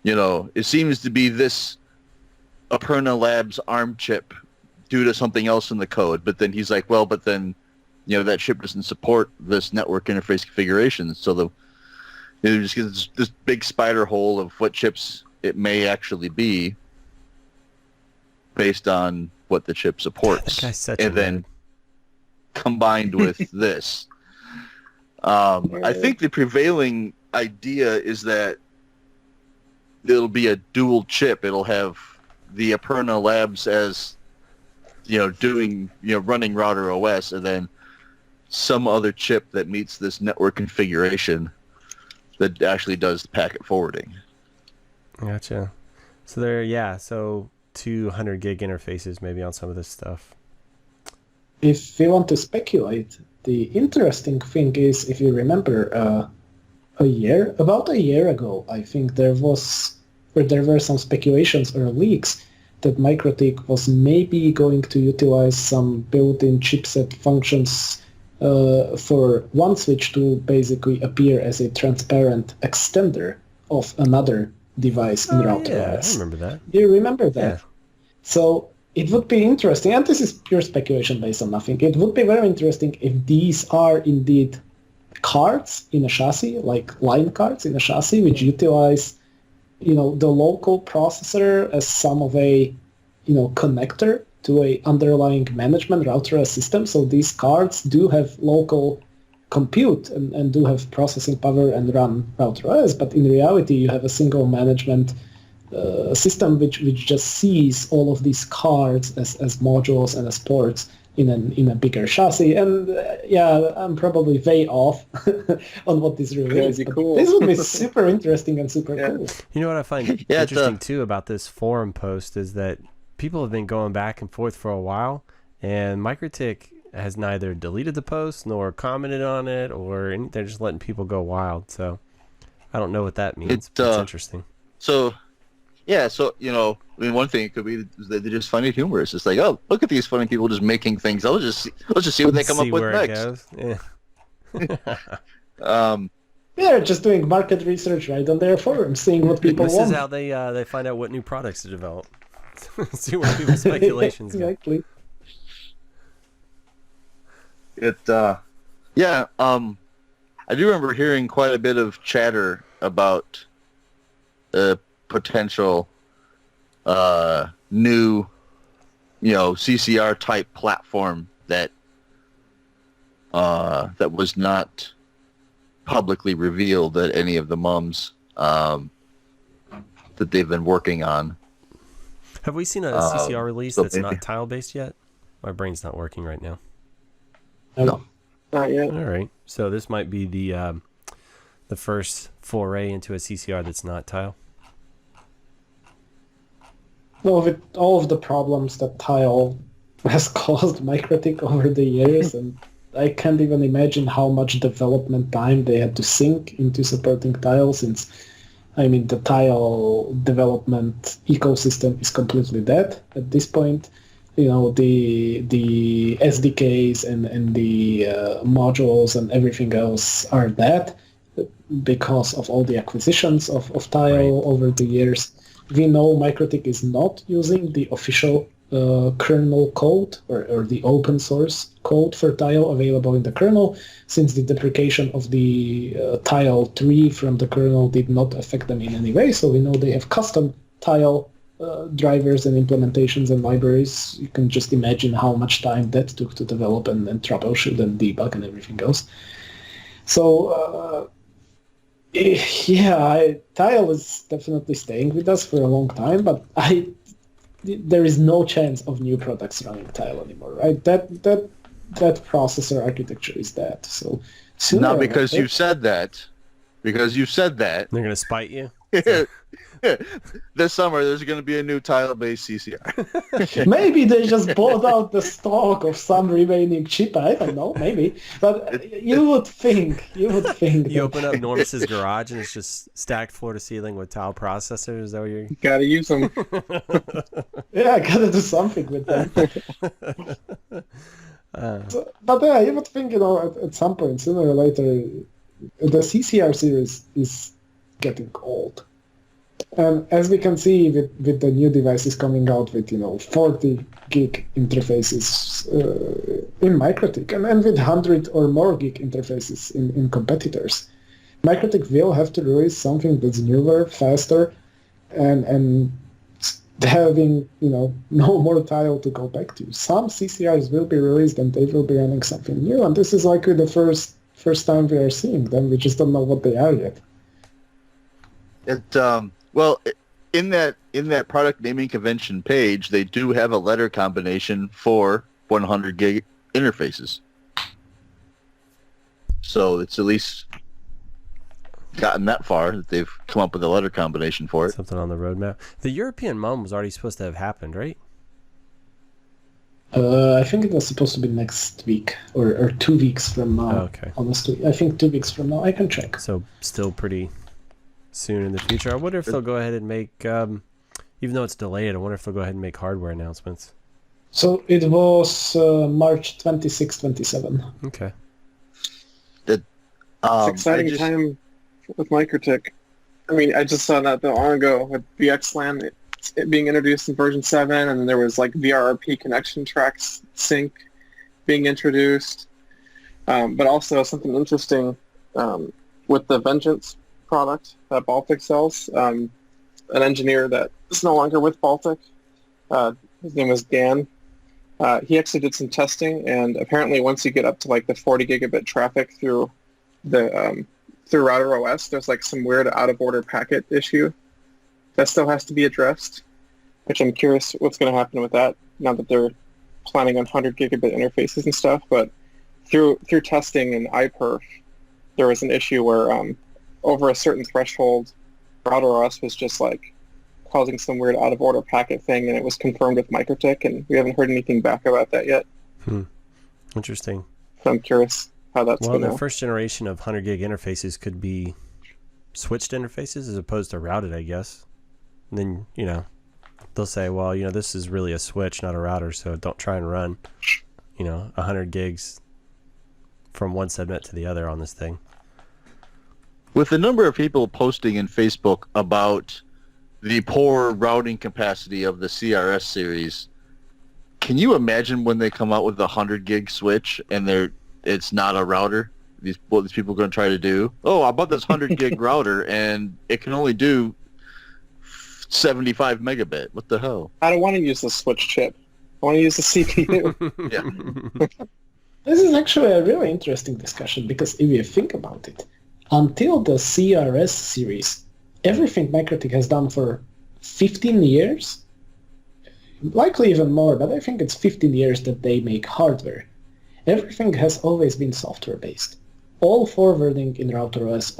it seems to be this Aperna Labs ARM chip due to something else in the code, but then he's like, well, but then, that chip doesn't support this network interface configuration, so just gets this big spider hole of what chips it may actually be based on what the chip supports, and then combined with this. I think the prevailing idea is that it'll be a dual chip. It'll have the Aperna Labs as, doing, running router OS, and then some other chip that meets this network configuration that actually does the packet forwarding. Gotcha. So so 200 gig interfaces maybe on some of this stuff. If we want to speculate, the interesting thing is, if you remember, about a year ago, I think there were some speculations or leaks that MikroTik was maybe going to utilize some built-in chipset functions for one switch to basically appear as a transparent extender of another device in router OS. I remember that. Do you remember that? Yeah. So it would be interesting, and this is pure speculation based on nothing, it would be very interesting if these are indeed cards in a chassis, like line cards in a chassis, which utilize, the local processor as some of a, connector to a underlying management router system. So these cards do have local compute and do have processing power and run router OS, but in reality you have a single management system which just sees all of these cards as modules and as ports in a bigger chassis. And I'm probably way off on what this really is. Cool. This would be super interesting and super cool. You know what I find interesting too about this forum post is that people have been going back and forth for a while, and MikroTik has neither deleted the post nor commented on it, or they're just letting people go wild. So I don't know what that means. But it's interesting. So one thing it could be is that they just find it humorous. It's like, oh, look at these funny people just making things. Let's just see what they come up with next. Yeah. They're just doing market research right on their forum, seeing what people want. This is how they find out what new products to develop. See where people's speculations exactly. go. I do remember hearing quite a bit of chatter about potential new, CCR type platform that that was not publicly revealed at any of the mums that they've been working on. Have we seen a CCR release so that's not tile-based yet? My brain's not working right now. No. Not yet. All right. So this might be the first foray into a CCR that's not tile. Well, with all of the problems that tile has caused MikroTik over the years, and I can't even imagine how much development time they had to sink into supporting tile, since, I mean, the tile development ecosystem is completely dead at this point. You know, the SDKs and the modules and everything else are dead because of all the acquisitions of tile over the years. We know MikroTik is not using the official kernel code or the open source code for tile available in the kernel, since the deprecation of the tile 3 from the kernel did not affect them in any way. So we know they have custom tile drivers and implementations and libraries. You can just imagine how much time that took to develop and troubleshoot and debug and everything else. So tile is definitely staying with us for a long time, but there is no chance of new products running tile anymore, right? That processor architecture is dead. So Not because you said that. Because you said that. They're going to spite you? This summer, there's going to be a new tile-based CCR. Maybe they just bought out the stock of some remaining chip. I don't know, maybe. But you would think. You open up Normus's garage and it's just stacked floor to ceiling with tile processors. Is that what you're... Gotta use them. Yeah, I gotta do something with them. But yeah, you would think, at some point, sooner or later, the CCR series is getting old. And as we can see with the new devices coming out with 40 gig interfaces in MikroTik and with 100 or more gig interfaces in competitors, MikroTik will have to release something that's newer, faster, and having no more tile to go back to. Some CCRs will be released and they will be running something new, and this is likely the first time we are seeing them. We just don't know what they are yet. Well, in that product naming convention page, they do have a letter combination for 100 gig interfaces. So it's at least gotten that far that they've come up with a letter combination for it. Something on the roadmap. The European MUM was already supposed to have happened, right? I think it was supposed to be next week or 2 weeks from now. Oh, okay. Honestly, I think 2 weeks from now. I can check. So still pretty soon in the future. I wonder if they'll go ahead and make, even though it's delayed, I wonder if they'll go ahead and make hardware announcements. So it was March 26, 27. Okay. It's an exciting time with MikroTik. I mean, I just saw not that long ago with VXLAN it being introduced in version 7, and there was like VRRP connection tracks sync being introduced. But also something interesting with the Vengeance product that Baltic sells. An engineer that is no longer with Baltic, his name was Dan. He actually did some testing, and apparently once you get up to like the 40 gigabit traffic through the through router OS, there's like some weird out of order packet issue that still has to be addressed, which I'm curious what's going to happen with that now that they're planning on 100 gigabit interfaces and stuff. But through testing in iPerf, there was an issue where over a certain threshold, router OS was just like causing some weird out of order packet thing, and it was confirmed with MikroTik, and we haven't heard anything back about that yet. Interesting. So I'm curious how that's going to... Well, the first generation of 100 gig interfaces could be switched interfaces as opposed to routed, I guess. And then, they'll say, well, this is really a switch, not a router, so don't try and run, 100 gigs from one subnet to the other on this thing. With the number of people posting in Facebook about the poor routing capacity of the CRS series, can you imagine when they come out with a 100 gig switch and it's not a router? What these people are going to try to do? Oh, I bought this 100 gig router and it can only do 75 megabit. What the hell? I don't want to use the switch chip. I want to use the CPU. Yeah. This is actually a really interesting discussion because if you think about it, until the CRS series, everything MikroTik has done for 15 years, likely even more, but I think it's 15 years that they make hardware. Everything has always been software-based. All forwarding in RouterOS,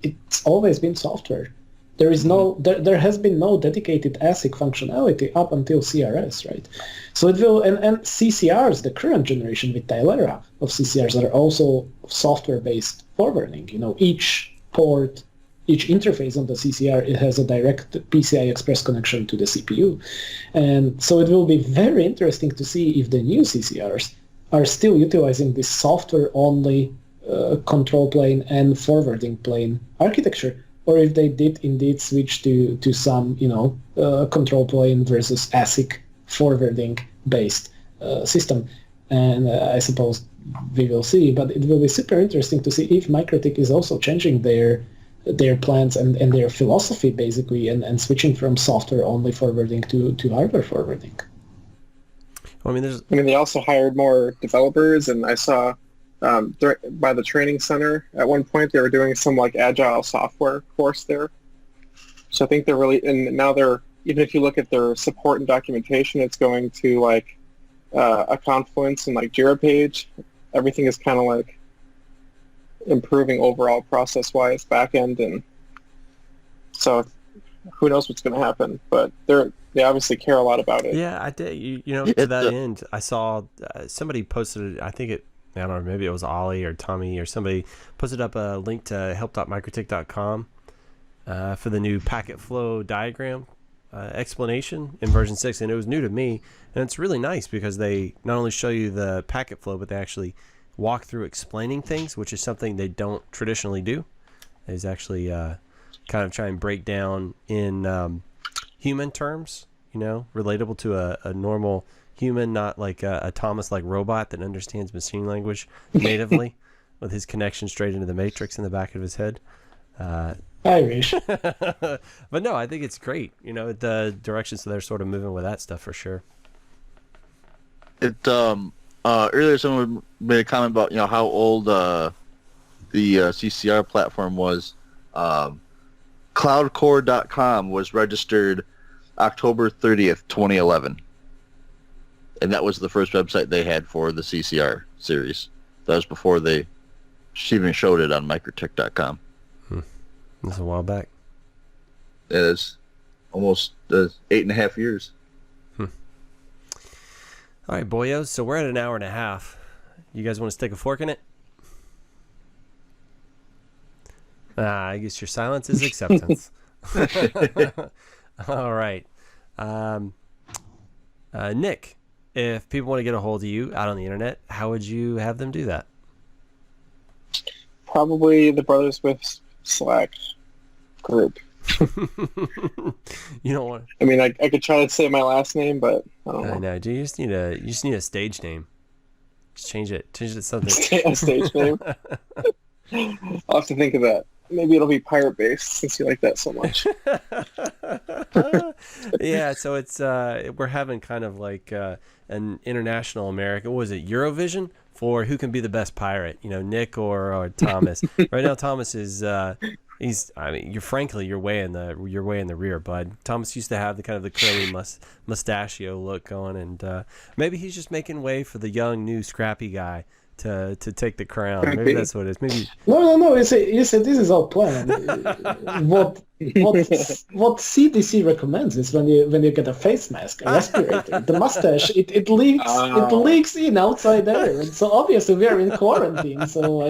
it's always been software. There is no, there has been no dedicated ASIC functionality up until CRS, right? So it will, and CCRs, the current generation with Tylera of CCRs, are also software-based forwarding. You know, each port, each interface on the CCR, it has a direct PCI Express connection to the CPU. And so it will be very interesting to see if the new CCRs are still utilizing this software-only control plane and forwarding plane architecture, or if they did indeed switch to some, control plane versus ASIC forwarding-based system. And I suppose we will see, but it will be super interesting to see if MikroTik is also changing their plans and their philosophy, basically, and switching from software-only forwarding to hardware forwarding. I mean, they also hired more developers, and I saw by the training center at one point they were doing some like agile software course there. So I think they're really, and now they're, even if you look at their support and documentation, it's going to like a Confluence and like Jira page. Everything is kind of like improving overall process-wise back end, and so who knows what's going to happen, but they obviously care a lot about it. Yeah, I did. To that end, I saw somebody posted, I don't know, maybe it was Ollie or Tommy or somebody posted up a link to help.mikrotik.com for the new packet flow diagram explanation in version 6, and it was new to me, and it's really nice because they not only show you the packet flow, but they actually walk through explaining things, which is something they don't traditionally do. Is actually kind of try and break down in human terms, relatable to a normal human, not like a Tomas-like robot that understands machine language natively with his connection straight into the matrix in the back of his head. I wish. But no, I think it's great, the direction, so they're sort of moving with that stuff for sure. Earlier someone made a comment about how old the CCR platform was. Cloudcore.com was registered October 30th, 2011. And that was the first website they had for the CCR series. That was before they even showed it on mikrotik.com. That's a while back. It is almost 8.5 years. All right, boyos. So we're at an hour and a half. You guys want to stick a fork in it? I guess your silence is acceptance. All right. Nick, if people want to get a hold of you out on the internet, how would you have them do that? Probably the Brothers WISP Slack group. You don't want. I mean, I could try to say my last name, but I don't know. I know. You just need a stage name. Just change it. Change it to something. A stage name. I'll have to think of that. Maybe it'll be pirate based since you like that so much. Yeah, so it's we're having kind of like an international American. What was it? Eurovision for who can be the best pirate? Nick or Thomas. Right now, Thomas is you're way in the rear, bud. Thomas used to have the kind of the curly mustachio look going, and maybe he's just making way for the young, new, scrappy guy to take the crown. Maybe that's what it is. Maybe No. You said this is all planned. What CDC recommends is when you get a face mask, a respirator, the mustache it leaks in outside air, and so obviously we are in quarantine. So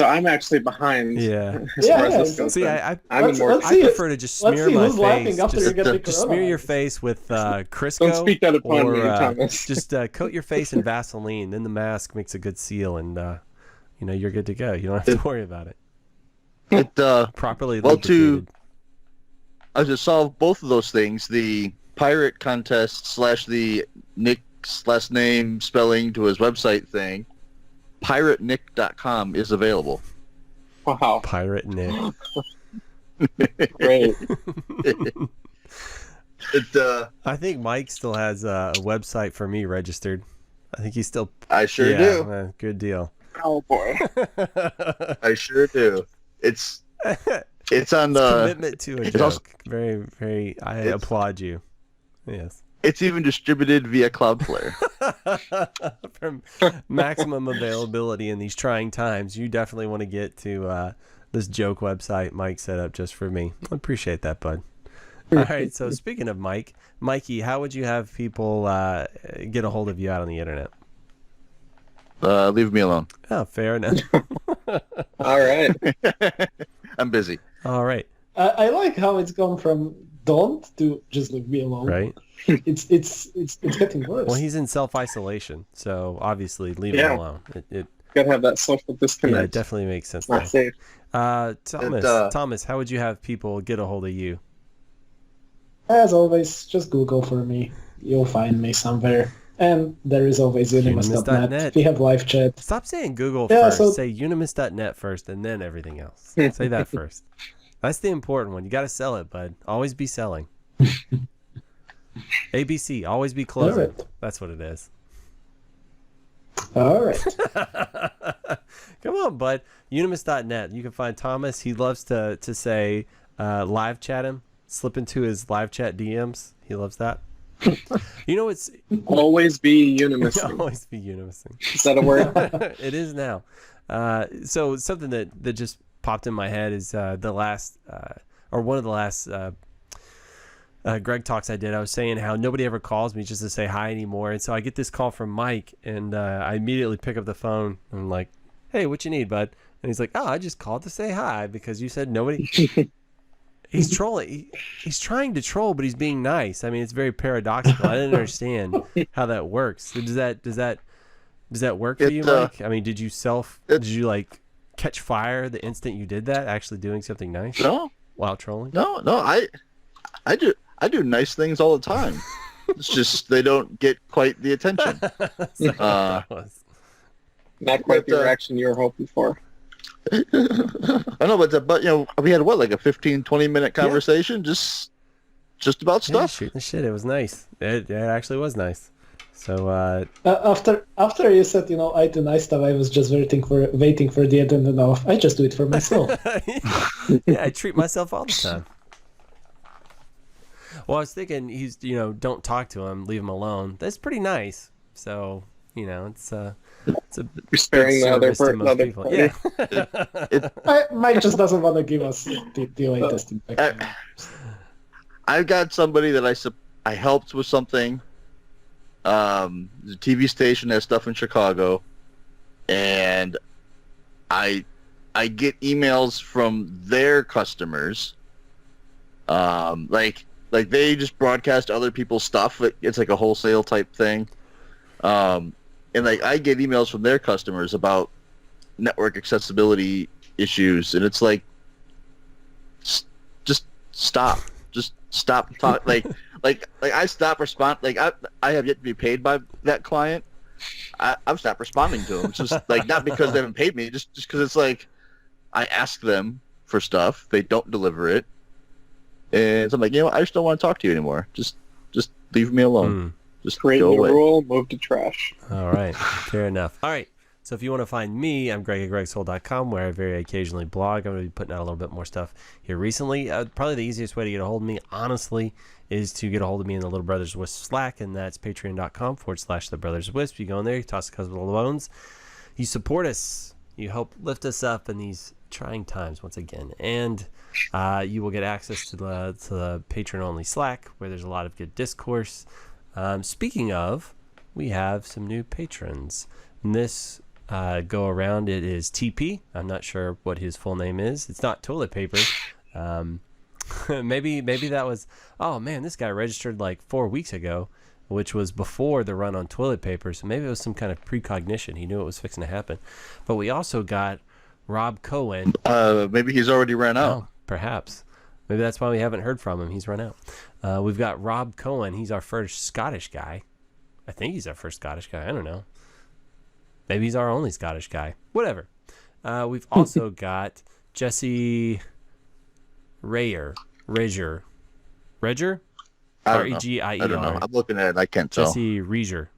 I'm actually behind. Yeah. See, I prefer to just smear my face. Just smear your face with Crisco. Don't speak that upon me, Thomas. Just coat your face in Vaseline. Then the mask makes a good seal, and you're good to go. You don't have to worry about it. Properly lubricated. To solve both of those things, the pirate contest / the Nick's last name spelling to his website thing, piratenick.com is available. Wow. Pirate Nick. Great. I think Mike still has a website for me registered. I think he's still. I sure do. Good deal. Oh boy. I sure do. It's on the commitment to a joke. Also, very, very. I applaud you. Yes. It's even distributed via Cloudflare. From maximum availability in these trying times, you definitely want to get to this joke website Mike set up just for me. I appreciate that, bud. All right. So speaking of Mikey, how would you have people get a hold of you out on the internet? Leave me alone. Oh, fair enough. All right. I'm busy. All right. I like how it's gone from don't to just leave me alone. Right. It's getting worse. Well, he's in self-isolation, so obviously leave him alone. It gotta have that social disconnect. Yeah, it definitely makes sense. Not safe. Thomas, how would you have people get a hold of you? As always, just Google for me. You'll find me somewhere. And there is always unimus.net. We have live chat. Stop saying Google first. Say unimus.net first and then everything else. Say that first. That's the important one. You got to sell it, bud. Always be selling. ABC, always be closing. Right. That's what it is. All right. Come on, bud. Unimus.net. You can find Thomas. He loves to say live chat him, slip into his live chat DMs. He loves that. You know, it's always be unimusing. Always be unimusing. Is that a word? It is now. So something that just popped in my head is the last or one of the last Greg Talks I did. I was saying how nobody ever calls me just to say hi anymore, and so I get this call from Mike, and I immediately pick up the phone. And I'm like, "Hey, what you need, bud?" And he's like, "Oh, I just called to say hi because you said nobody." He's trolling. He's trying to troll, but he's being nice. I mean, it's very paradoxical. I didn't understand how that works. Does that work for you, Mike? I mean, did you like catch fire the instant you did that? Actually doing something nice? No. While trolling? No. I do nice things all the time. It's just they don't get quite the attention. Not quite the reaction you were hoping for. I know, but we had like a 15-20 minute conversation, just about stuff. Shooting the shit. It was nice. It actually was nice. So after you said I do nice stuff, I was just waiting for the end of. I just do it for myself. Yeah, I treat myself all the time. Well, I was thinking he's don't talk to him, leave him alone. That's pretty nice. So it's a you're sparing the other people. Yeah. Mike just doesn't want to give us the latest impact. I've got somebody that I helped with something. The TV station has stuff in Chicago, and I get emails from their customers. Like they just broadcast other people's stuff. It's like a wholesale type thing. And I get emails from their customers about network accessibility issues, and it's like, just stop talk. Like I stop respond. Like I have yet to be paid by that client. I've stopped responding to them. It's just like not because they haven't paid me, just because it's like I ask them for stuff, they don't deliver it, and so I'm like, I just don't want to talk to you anymore. Just leave me alone. Just create a rule, move to trash. All right, fair enough. All right, so if you want to find me, I'm Greg at gregsoul.com, where I very occasionally blog. I'm going to be putting out a little bit more stuff here recently. Probably the easiest way to get a hold of me, honestly, is to get a hold of me in the Little Brothers Wisp Slack, and that's patreon.com/The Brothers Wisp. You go in there, you toss a couple of bones, you support us, you help lift us up in these trying times once again, and you will get access to the patron-only Slack, where there's a lot of good discourse. Speaking of, we have some new patrons. In this go around, it is TP. I'm not sure what his full name is. It's not toilet paper. Maybe that was. Oh man, this guy registered like 4 weeks ago, which was before the run on toilet paper. So maybe it was some kind of precognition. He knew it was fixing to happen. But we also got Rob Cohen. Maybe he's already ran out. Oh, perhaps. Maybe that's why we haven't heard from him. He's run out. We've got Rob Cohen. He's our first Scottish guy. I think he's our first Scottish guy. I don't know. Maybe he's our only Scottish guy. Whatever. We've also got Jesse Rager. I don't know. R-E-G-I-E-R. I don't know. I'm looking at it. I can't tell. Jesse Reiger.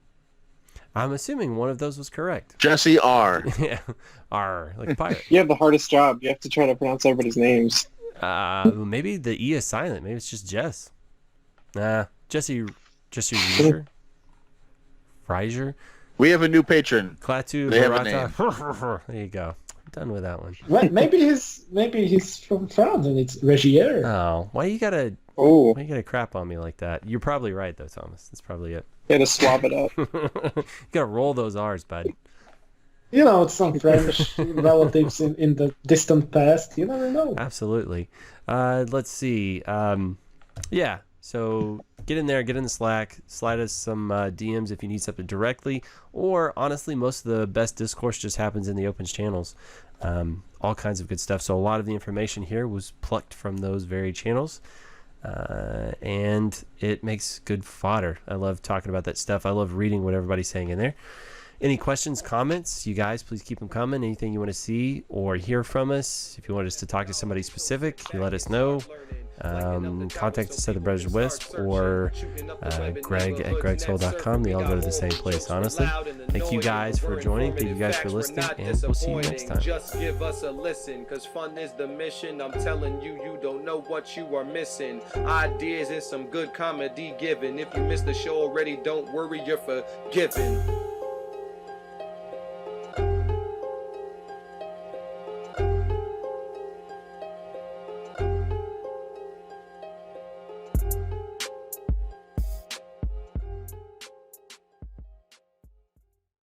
I'm assuming one of those was correct. Jesse R. Yeah. R, like pirate. You have the hardest job. You have to try to pronounce everybody's names. Maybe the E is silent. Maybe it's just Jess. Nah, Jesse Reiger. Reiger. We have a new patron. Klaatu They have a Barata. There you go. Done with that one. Well, maybe he's from France and it's Regier. Oh, why you gotta crap on me like that? You're probably right though, Thomas. That's probably it. You had to swab it up. You gotta roll those R's, bud. You know, it's some French relatives in the distant past. You never know. Absolutely. Let's see. Yeah. So get in there, get in the Slack, slide us some DMs if you need something directly, or honestly, most of the best discourse just happens in the opens channels. All kinds of good stuff. So a lot of the information here was plucked from those very channels, and it makes good fodder. I love talking about that stuff. I love reading what everybody's saying in there. Any questions, comments, you guys, please keep them coming. Anything you want to see or hear from us, if you want us to talk to somebody specific, you let us know. Contact us at the Brothers Wisp or Greg at gregsoul.com. They all go to the same place, honestly. Thank you guys for joining. Thank you guys for listening, and we'll see you next time. Just give us a listen, cause fun is the mission. I'm telling you, you don't know what you are missing. Ideas and some good comedy given. If you missed the show already, don't worry, you're forgiven.